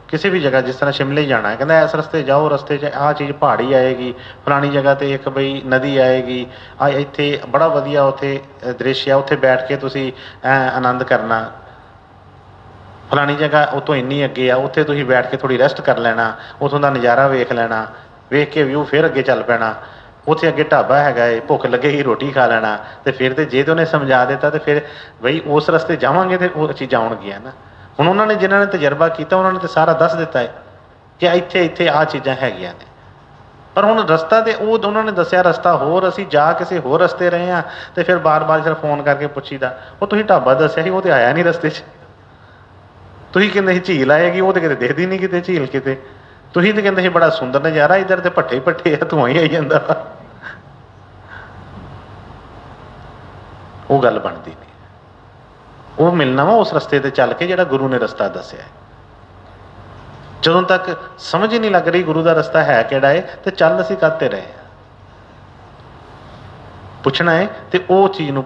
ਕਿਸੇ ਵੀ ਜਗ੍ਹਾ, ਜਿਸ ਤਰ੍ਹਾਂ ਸ਼ਿਮਲੇ ਜਾਣਾ ਹੈ, ਕਹਿੰਦਾ ਇਸ ਰਸਤੇ ਜਾਓ, ਰਸਤੇ 'ਚ ਆਹ ਚੀਜ਼ ਪਹਾੜੀ ਆਏਗੀ, ਫਲਾਣੀ ਜਗ੍ਹਾ 'ਤੇ ਇੱਕ ਬਈ ਨਦੀ ਆਏਗੀ, ਆ ਇੱਥੇ ਬੜਾ ਵਧੀਆ ਉੱਥੇ ਦ੍ਰਿਸ਼ ਆ, ਉੱਥੇ ਬੈਠ ਕੇ ਤੁਸੀਂ ਆਨੰਦ ਕਰਨਾ। ਫਲਾਣੀ ਜਗ੍ਹਾ ਉੱਥੋਂ ਇੰਨੀ ਅੱਗੇ ਆ, ਉੱਥੇ ਤੁਸੀਂ ਬੈਠ ਕੇ ਥੋੜ੍ਹੀ ਰੈਸਟ ਕਰ ਲੈਣਾ, ਉੱਥੋਂ ਦਾ ਨਜ਼ਾਰਾ ਵੇਖ ਲੈਣਾ, ਵੇਖ ਕੇ ਵਿਊ ਫਿਰ ਅੱਗੇ ਚੱਲ ਪੈਣਾ। ਉੱਥੇ ਅੱਗੇ ਢਾਬਾ ਹੈਗਾ ਏ, ਭੁੱਖ ਲੱਗੇਗੀ ਰੋਟੀ ਖਾ ਲੈਣਾ। ਅਤੇ ਫਿਰ ਤਾਂ ਜੇ ਤਾਂ ਉਹਨੇ ਸਮਝਾ ਦਿੱਤਾ ਤਾਂ ਫਿਰ ਬਈ ਉਸ ਰਸਤੇ ਜਾਵਾਂਗੇ ਤਾਂ ਉਹ ਚੀਜ਼ਾਂ ਆਉਣਗੀਆਂ ਨਾ। ਹੁਣ ਉਹਨਾਂ ਨੇ ਜਿਨ੍ਹਾਂ ਨੇ ਤਜਰਬਾ ਕੀਤਾ ਉਹਨਾਂ ਨੇ ਤਾਂ ਸਾਰਾ ਦੱਸ ਦਿੱਤਾ ਹੈ ਕਿ ਇੱਥੇ ਇੱਥੇ ਆਹ ਚੀਜ਼ਾਂ ਹੈਗੀਆਂ ਨੇ। ਪਰ ਹੁਣ ਰਸਤਾ ਤਾਂ ਉਹ ਉਹਨਾਂ ਨੇ ਦੱਸਿਆ ਰਸਤਾ ਹੋਰ, ਅਸੀਂ ਜਾ ਕਿਸੇ ਹੋਰ ਰਸਤੇ ਰਹੇ ਹਾਂ ਅਤੇ ਫਿਰ ਬਾਰ-ਬਾਰ ਫਿਰ ਫੋਨ ਕਰਕੇ ਪੁੱਛੀਦਾ, ਉਹ ਤੁਸੀਂ ਢਾਬਾ ਦੱਸਿਆ ਸੀ, ਉਹ ਤਾਂ ਆਇਆ ਨਹੀਂ ਰਸਤੇ 'ਚ। ਤੁਸੀਂ ਕਹਿੰਦੇ ਸੀ ਝੀਲ ਆਏਗੀ, ਉਹ ਤਾਂ ਕਿਤੇ ਦਿਖਦੀ ਨਹੀਂ ਕਿਤੇ ਝੀਲ ਕਿਤੇ। ਤੁਸੀਂ ਤਾਂ ਕਹਿੰਦੇ ਸੀ ਬੜਾ ਸੁੰਦਰ ਨਜ਼ਾਰਾ, ਇੱਧਰ ਤਾਂ ਭੱਠੇ ਭੱਠੇ ਆ, ਧੂੰਆਂ ਹੀ ਆਈ ਜਾਂਦਾ ਵਾ। ਉਹ ਗੱਲ ਬਣਦੀ ਨਹੀਂ। ਉਹ ਮਿਲਣਾ ਵਾ ਉਸ ਰਸਤੇ 'ਤੇ ਚੱਲ ਕੇ ਜਿਹੜਾ ਗੁਰੂ ਨੇ ਰਸਤਾ ਦੱਸਿਆ। ਜਦੋਂ ਤੱਕ ਸਮਝ ਹੀ ਨਹੀਂ ਲੱਗ ਰਹੀ ਗੁਰੂ ਦਾ ਰਸਤਾ ਹੈ ਕਿਹੜਾ ਹੈ, ਤੇ ਚੱਲ ਅਸੀਂ ਕਰਦੇ ਰਹੇ ਹਾਂ। ਪੁੱਛਣਾ ਹੈ ਤੇ ਉਹ ਚੀਜ਼ ਨੂੰ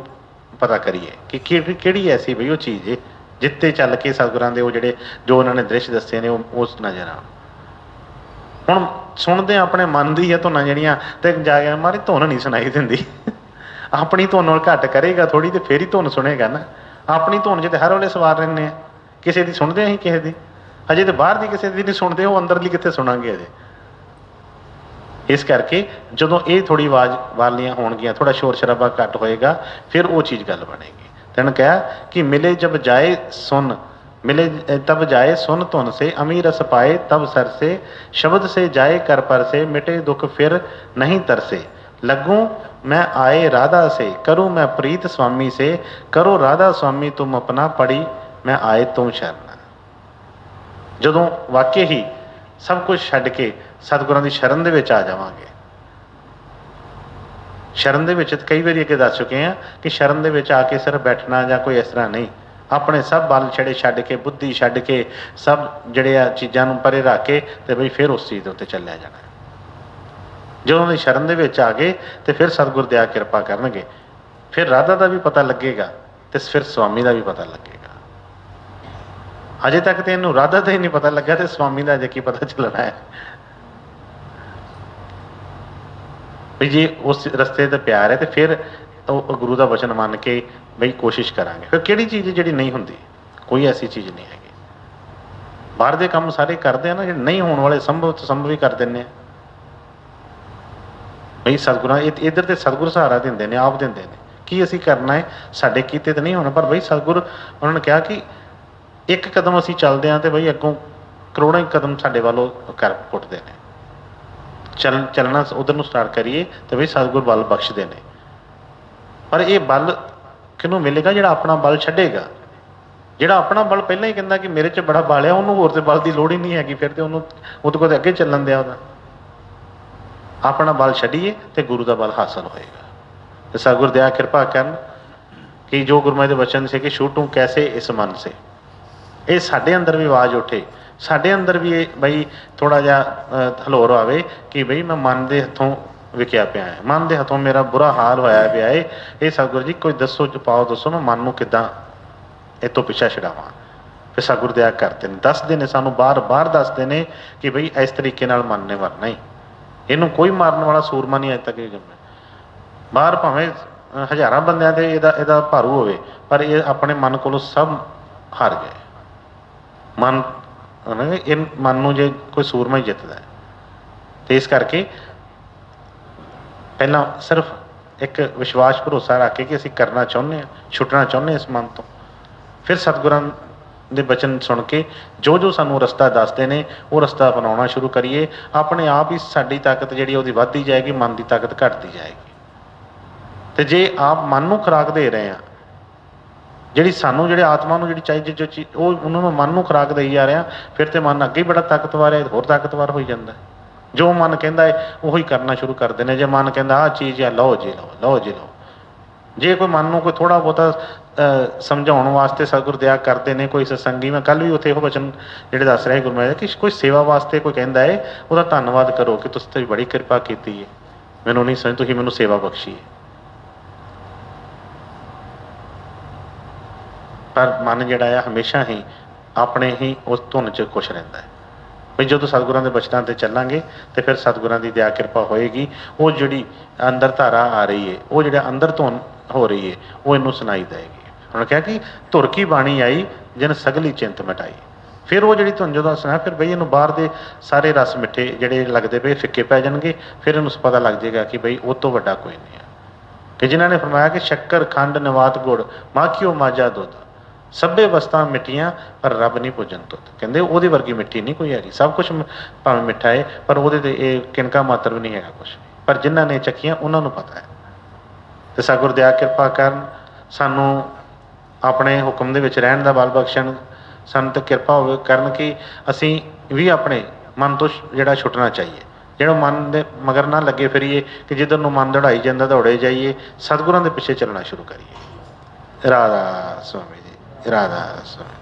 ਪਤਾ ਕਰੀਏ ਕਿ ਕਿਹੜੀ ਐਸੀ ਬਈ ਉਹ ਚੀਜ਼ ਹੈ ਜਿੱਤੇ ਚੱਲ ਕੇ ਸਤਿਗੁਰਾਂ ਦੇ ਉਹ ਜਿਹੜੇ ਜੋ ਉਹਨਾਂ ਨੇ ਦ੍ਰਿਸ਼ ਦੱਸੇ ਨੇ ਉਹ ਉਸ ਨਜ਼ਰ ਆਉਣ। ਹੁਣ ਸੁਣਦੇ ਆਪਣੇ ਮਨ ਦੀ ਹੈ ਧੁਨਾਂ ਜਿਹੜੀਆਂ, ਤੇ ਜਾ ਕੇ ਮਾਰੀ ਧੁਨ ਨਹੀਂ ਸੁਣਾਈ ਦਿੰਦੀ। ਆਪਣੀ ਧੁਨ ਨਾਲ ਘੱਟ ਕਰੇਗਾ ਥੋੜ੍ਹੀ, ਤੇ ਫਿਰ ਹੀ ਧੁਨ ਸੁਣੇਗਾ ਨਾ। ਆਪਣੀ ਧੁਨ 'ਚ ਤਾਂ ਹਰ ਵੇਲੇ ਸਵਾਰ ਰਹਿੰਦੇ ਹਾਂ, ਕਿਸੇ ਦੀ ਸੁਣਦੇ ਅਸੀਂ ਕਿਸੇ ਦੀ, ਅਜੇ ਤਾਂ ਬਾਹਰ ਦੀ ਕਿਸੇ ਦੀ ਨਹੀਂ ਸੁਣਦੇ, ਉਹ ਅੰਦਰਲੀ ਕਿੱਥੇ ਸੁਣਾਂਗੇ ਅਜੇ। ਇਸ ਕਰਕੇ ਜਦੋਂ ਇਹ ਥੋੜ੍ਹੀ ਆਵਾਜ਼ ਵਾਲੀਆਂ ਹੋਣਗੀਆਂ, ਥੋੜ੍ਹਾ ਸ਼ੋਰ ਸ਼ਰਾਬਾ ਘੱਟ ਹੋਏਗਾ, ਫਿਰ ਉਹ ਚੀਜ਼ ਗੱਲ ਬਣੇਗੀ। ਤੈਨੂੰ ਕਿਹਾ ਕਿ ਮਿਲੇ ਜਬ ਜਾਏ ਸੁਨ, मिले तब जाए सुन धुन से, अमी रस पाए तब सर से, शब्द से जाए कर पर से, मिटे दुख फिर नहीं तरसे। लगूं मैं आए राधा से, करूं मैं प्रीत स्वामी से, करो राधा स्वामी तुम अपना, पड़ी मैं आए तुम शरण। ਜਦੋਂ ਵਾਕਿਆ ਹੀ ਸਭ ਕੁਝ ਛੱਡ ਕੇ ਸਤਿਗੁਰਾਂ ਦੀ ਸ਼ਰਨ ਦੇ ਵਿੱਚ ਆ ਜਾਵਾਂਗੇ। ਸ਼ਰਨ ਦੇ ਵਿੱਚ ਕਈ ਵਾਰੀ ਅੱਗੇ ਦੱਸ ਚੁੱਕੇ ਹਾਂ ਕਿ ਸ਼ਰਨ ਦੇ ਵਿੱਚ ਆ ਕੇ ਸਿਰਫ ਬੈਠਣਾ ਜਾਂ ਕੋਈ ਇਸ ਤਰ੍ਹਾਂ ਨਹੀਂ, ਆਪਣੇ ਸਭ ਬਲ ਛੜੇ ਛੱਡ ਕੇ, ਬੁੱਧੀ ਛੱਡ ਕੇ, ਸਭ ਜਿਹੜੇ ਆ ਚੀਜ਼ਾਂ ਨੂੰ ਪਰੇ ਰੱਖ ਕੇ ਤੇ ਬਈ ਫਿਰ ਉਸ ਚੀਜ਼ ਦੇ ਉੱਤੇ ਚੱਲਿਆ ਜਾਣਾ। ਜਦੋਂ ਉਹਨਾਂ ਦੀ ਸ਼ਰਨ ਦੇ ਵਿੱਚ ਆ ਗਏ ਤੇ ਫਿਰ ਸਤਿਗੁਰ ਦਇਆ ਕਿਰਪਾ ਕਰਨਗੇ, ਫਿਰ ਰਾਧਾ ਦਾ ਵੀ ਪਤਾ ਲੱਗੇਗਾ ਤੇ ਫਿਰ ਸਵਾਮੀ ਦਾ ਵੀ ਪਤਾ ਲੱਗੇਗਾ। ਅਜੇ ਤੱਕ ਤੇ ਇਹਨੂੰ ਰਾਧਾ ਦਾ ਹੀ ਨਹੀਂ ਪਤਾ ਲੱਗਾ ਤੇ ਸਵਾਮੀ ਦਾ ਅਜੇ ਕੀ ਪਤਾ ਚੱਲਣਾ ਹੈ। ਵੀ ਜੇ ਉਸ ਰਸਤੇ ਤੇ ਪਿਆਰ ਹੈ ਤੇ ਫਿਰ ਉਹ ਗੁਰੂ ਦਾ ਵਚਨ ਮੰਨ ਕੇ ਬਈ ਕੋਸ਼ਿਸ਼ ਕਰਾਂਗੇ। ਫਿਰ ਕਿਹੜੀ ਚੀਜ਼ ਜਿਹੜੀ ਨਹੀਂ ਹੁੰਦੀ? ਕੋਈ ਐਸੀ ਚੀਜ਼ ਨਹੀਂ ਹੈਗੀ। ਬਾਹਰ ਦੇ ਕੰਮ ਸਾਰੇ ਕਰਦੇ ਆ ਨਾ, ਜਿਹੜੇ ਨਹੀਂ ਹੋਣ ਵਾਲੇ ਸੰਭਵ ਤੋਂ ਸੰਭਵ ਹੀ ਕਰ ਦਿੰਦੇ ਆ। ਬਈ ਸਤਿਗੁਰਾਂ ਇੱਧਰ ਤੇ ਸਤਿਗੁਰ ਸਹਾਰਾ ਦਿੰਦੇ ਨੇ, ਆਪ ਦਿੰਦੇ ਨੇ। ਕੀ ਅਸੀਂ ਕਰਨਾ ਹੈ? ਸਾਡੇ ਕੀਤੇ ਤਾਂ ਨਹੀਂ ਹੋਣਾ, ਪਰ ਬਈ ਸਤਿਗੁਰ ਉਹਨਾਂ ਨੇ ਕਿਹਾ ਕਿ ਇੱਕ ਕਦਮ ਅਸੀਂ ਚੱਲਦੇ ਹਾਂ ਤੇ ਬਈ ਅੱਗੋਂ ਕਰੋੜਾਂ ਹੀ ਕਦਮ ਸਾਡੇ ਵੱਲੋਂ ਕਰ ਪੁੱਟਦੇ ਨੇ। ਚੱਲਣਾ ਉਧਰ ਨੂੰ ਸਟਾਰਟ ਕਰੀਏ ਤੇ ਬਈ ਸਤਿਗੁਰ ਬਲ ਬਖਸ਼ਦੇ ਨੇ। ਪਰ ਇਹ ਬਲ ਕਿਹਨੂੰ ਮਿਲੇਗਾ? ਜਿਹੜਾ ਆਪਣਾ ਬਲ ਛੱਡੇਗਾ। ਜਿਹੜਾ ਆਪਣਾ ਬਲ ਪਹਿਲਾਂ ਹੀ ਕਹਿੰਦਾ ਕਿ ਮੇਰੇ 'ਚ ਬੜਾ ਬਲ ਆ, ਉਹਨੂੰ ਹੋਰ ਤੇ ਬਲ ਦੀ ਲੋੜ ਹੀ ਨਹੀਂ ਹੈਗੀ, ਫਿਰ ਤੇ ਉਹਨੂੰ ਉਹਦੇ ਕੋਲ ਅੱਗੇ ਚੱਲਣ ਦਿਆ। ਉਹਦਾ ਆਪਣਾ ਬਲ ਛੱਡੀਏ ਤੇ ਗੁਰੂ ਦਾ ਬਲ ਹਾਸਲ ਹੋਏਗਾ। ਤੇ ਸਤਿਗੁਰ ਦਇਆ ਕਿਰਪਾ ਕਰਨ ਕਿ ਜੋ ਗੁਰਮਤਿ ਦੇ ਵਚਨ ਸੀ ਕਿ ਛੂਟੂ ਕੈਸੇ ਇਸ ਮਨ ਸੇ, ਇਹ ਸਾਡੇ ਅੰਦਰ ਵੀ ਆਵਾਜ਼ ਉੱਠੇ, ਸਾਡੇ ਅੰਦਰ ਵੀ ਇਹ ਬਈ ਥੋੜ੍ਹਾ ਜਿਹਾ ਹਲੋਰ ਆਵੇ ਕਿ ਬਈ ਮੈਂ ਮਨ ਦੇ ਹੱਥੋਂ ਵਿਕਿਆ ਪਿਆ ਹੈ, ਮਨ ਦੇ ਹੱਥੋਂ ਮੇਰਾ ਬੁਰਾ ਹਾਲ ਹੋਇਆ ਪਿਆ ਹੈ। ਇਹ ਸਤਿਗੁਰ ਜੀ ਕੋਈ ਦੱਸੋ, ਪਾਓ, ਦੱਸੋ ਮੈਂ ਮਨ ਨੂੰ ਕਿੱਦਾਂ ਇਹ ਤੋਂ ਪਿੱਛਾ ਛਡਾਵਾਂ। ਫਿਰ ਸਤਿਗੁਰ ਦਇਆ ਕਰਦੇ ਨੇ, ਦੱਸਦੇ ਨੇ ਸਾਨੂੰ, ਬਾਰ ਦੱਸਦੇ ਨੇ ਕਿ ਬਈ ਇਸ ਤਰੀਕੇ ਨਾਲ ਮਨ ਨੇ ਮਰਨਾ ਹੀ। ਇਹਨੂੰ ਕੋਈ ਮਾਰਨ ਵਾਲਾ ਸੂਰਮਾ ਨਹੀਂ ਅੱਜ ਤੱਕ ਇਹ ਜੰਮਿਆ। ਬਾਹਰ ਭਾਵੇਂ ਹਜ਼ਾਰਾਂ ਬੰਦਿਆਂ ਤੇ ਇਹਦਾ ਭਾਰੂ ਹੋਵੇ, ਪਰ ਇਹ ਆਪਣੇ ਮਨ ਕੋਲੋਂ ਸਭ ਹਾਰ ਗਏ। ਇਹ ਮਨ ਨੂੰ ਜੇ ਕੋਈ ਸੂਰਮਾ ਹੀ ਜਿੱਤਦਾ ਹੈ। ਤੇ ਇਸ ਕਰਕੇ ਪਹਿਲਾਂ ਸਿਰਫ ਇੱਕ ਵਿਸ਼ਵਾਸ ਭਰੋਸਾ ਰੱਖ ਕੇ ਕਿ ਅਸੀਂ ਕਰਨਾ ਚਾਹੁੰਦੇ ਹਾਂ, ਛੁੱਟਣਾ ਚਾਹੁੰਦੇ ਹਾਂ ਇਸ ਮਨ ਤੋਂ। ਫਿਰ ਸਤਿਗੁਰਾਂ ਦੇ ਬਚਨ ਸੁਣ ਕੇ ਜੋ ਜੋ ਸਾਨੂੰ ਰਸਤਾ ਦੱਸਦੇ ਨੇ ਉਹ ਰਸਤਾ ਅਪਣਾਉਣਾ ਸ਼ੁਰੂ ਕਰੀਏ। ਆਪਣੇ ਆਪ ਹੀ ਸਾਡੀ ਤਾਕਤ ਜਿਹੜੀ ਉਹਦੀ ਵੱਧਦੀ ਜਾਏਗੀ, ਮਨ ਦੀ ਤਾਕਤ ਘਟਦੀ ਜਾਏਗੀ। ਤੇ ਜੇ ਆਪ ਮਨ ਨੂੰ ਖੁਰਾਕ ਦੇ ਰਹੇ ਹਾਂ, ਜਿਹੜੀ ਸਾਨੂੰ ਜਿਹੜੇ ਆਤਮਾ ਨੂੰ ਜਿਹੜੀ ਚਾਹੀਦੀ ਜੋ ਚੀਜ਼ ਉਹ ਉਹਨਾਂ ਨੂੰ ਮਨ ਨੂੰ ਖੁਰਾਕ ਦੇਈ ਜਾ ਰਿਹਾ, ਫਿਰ ਤੇ ਮਨ ਅੱਗੇ ਹੀ ਬੜਾ ਤਾਕਤਵਰ ਹੈ, ਹੋਰ ਤਾਕਤਵਰ ਹੋਈ ਜਾਂਦਾ। ਜੋ ਮਨ ਕਹਿੰਦਾ ਹੈ ਉਹੀ ਕਰਨਾ ਸ਼ੁਰੂ ਕਰਦੇ ਨੇ। ਜੇ ਮਨ ਕਹਿੰਦਾ ਆਹ ਚੀਜ਼ ਆ, ਲਓ ਜੀ ਲਓ, ਲਓ ਜੀ ਲਓ। ਜੇ ਕੋਈ ਮਨ ਨੂੰ ਕੋਈ ਥੋੜ੍ਹਾ ਬਹੁਤਾ ਸਮਝਾਉਣ ਵਾਸਤੇ ਸਤਿਗੁਰ ਦਇਆ ਕਰਦੇ ਨੇ, ਕੋਈ ਸਤਸੰਗੀ, ਮੈਂ ਕੱਲ੍ਹ ਵੀ ਉੱਥੇ ਇਹੋ ਵਚਨ ਜਿਹੜੇ ਦੱਸ ਰਿਹਾ ਗੁਰੂ ਮਹਾਰਾਜ ਕਿ ਕੋਈ ਸੇਵਾ ਵਾਸਤੇ ਕੋਈ ਕਹਿੰਦਾ ਹੈ, ਉਹਦਾ ਧੰਨਵਾਦ ਕਰੋ ਕਿ ਤੁਸੀਂ ਤਾਂ ਬੜੀ ਕਿਰਪਾ ਕੀਤੀ ਹੈ, ਮੈਨੂੰ ਨਹੀਂ ਸਮਝ, ਤੁਸੀਂ ਮੈਨੂੰ ਸੇਵਾ ਬਖਸ਼ੀ ਹੈ। ਪਰ ਮਨ ਜਿਹੜਾ ਆ ਹਮੇਸ਼ਾ ਹੀ ਆਪਣੇ ਹੀ ਉਸ ਧੁਨ 'ਚ ਖੁਸ਼ ਰਹਿੰਦਾ ਹੈ। ਵੀ ਜਦੋਂ ਸਤਿਗੁਰਾਂ ਦੇ ਬਚਨਾਂ 'ਤੇ ਚੱਲਾਂਗੇ ਤੇ ਫਿਰ ਸਤਿਗੁਰਾਂ ਦੀ ਦਇਆ ਕਿਰਪਾ ਹੋਏਗੀ। ਉਹ ਜਿਹੜੀ ਅੰਦਰ ਧਾਰਾ ਆ ਰਹੀ ਹੈ, ਉਹ ਜਿਹੜਾ ਅੰਦਰ ਧੁਨ ਹੋ ਰਹੀ ਹੈ, ਉਹ ਇਹਨੂੰ ਸੁਣਾਈ ਦੇਏਗੀ। ਹੁਣ ਕਿਹਾ ਕਿ ਧੁਰ ਕੀ ਬਾਣੀ ਆਈ ਜਿਨ ਸਗਲੀ ਚਿੰਤ ਮਿਟਾਈ। ਫਿਰ ਉਹ ਜਿਹੜੀ ਧੁਨ ਜਦੋਂ ਸੁਣਾ, ਫਿਰ ਬਈ ਇਹਨੂੰ ਬਾਹਰ ਦੇ ਸਾਰੇ ਰਸ ਮਿੱਠੇ ਜਿਹੜੇ ਲੱਗਦੇ ਪਏ ਫਿੱਕੇ ਪੈ ਜਾਣਗੇ। ਫਿਰ ਇਹਨੂੰ ਪਤਾ ਲੱਗ ਜਾਏਗਾ ਕਿ ਬਈ ਉਹ ਤੋਂ ਵੱਡਾ ਕੋਈ ਨਹੀਂ ਹੈ। ਕਿ ਜਿਨ੍ਹਾਂ ਨੇ ਫਰਮਾਇਆ ਕਿ ਸ਼ੱਕਰ ਖੰਡ ਨਵਾਤ ਗੁੜ ਮਾਖਿਓ ਮਾਝਾ ਦੁੱਧ, ਸਭੇ ਵਸਤਾਂ ਮਿੱਠੀਆਂ ਪਰ ਰੱਬ ਨਹੀਂ ਪੁੱਜਣ ਤੁਧ। ਕਹਿੰਦੇ ਉਹਦੀ ਵਰਗੀ ਮਿੱਠੀ ਨਹੀਂ ਕੋਈ ਹੈਗੀ। ਸਭ ਕੁਛ ਭਾਵੇਂ ਮਿੱਠਾ ਹੈ ਪਰ ਉਹਦੇ ਤੇ ਇਹ ਕਿਣਕਾ ਮਾਤਰ ਵੀ ਨਹੀਂ ਹੈਗਾ ਕੁਛ। ਪਰ ਜਿਨ੍ਹਾਂ ਨੇ ਚੱਖੀਆਂ ਉਹਨਾਂ ਨੂੰ ਪਤਾ ਹੈ। ਤੇ ਸਤਿਗੁਰ ਦਇਆ ਕਿਰਪਾ ਕਰਨ, ਸਾਨੂੰ ਆਪਣੇ ਹੁਕਮ ਦੇ ਵਿੱਚ ਰਹਿਣ ਦਾ ਬਲ ਬਖਸ਼ਣ, ਸਾਨੂੰ ਤੇ ਕਿਰਪਾ ਹੋਵੇ ਕਰਨ ਕਿ ਅਸੀਂ ਵੀ ਆਪਣੇ ਮਨ ਤੋਂ ਜਿਹੜਾ ਛੁੱਟਣਾ ਚਾਹੀਏ। ਜਿਹੜਾ ਮਨ ਦੇ ਮਗਰ ਨਾ ਲੱਗੇ ਫਿਰੀਏ ਕਿ ਜਿੱਧਰ ਨੂੰ ਮਨ ਦੌੜਾਈ ਜਾਂਦਾ ਦੌੜੇ ਜਾਈਏ। ਸਤਿਗੁਰਾਂ ਦੇ ਪਿੱਛੇ ਚੱਲਣਾ ਸ਼ੁਰੂ ਕਰੀਏ। ਰਾਧਾ ਸੁਆਮੀ ਜੀ, ਰਾਧਾ ਸੁਆਮੀ।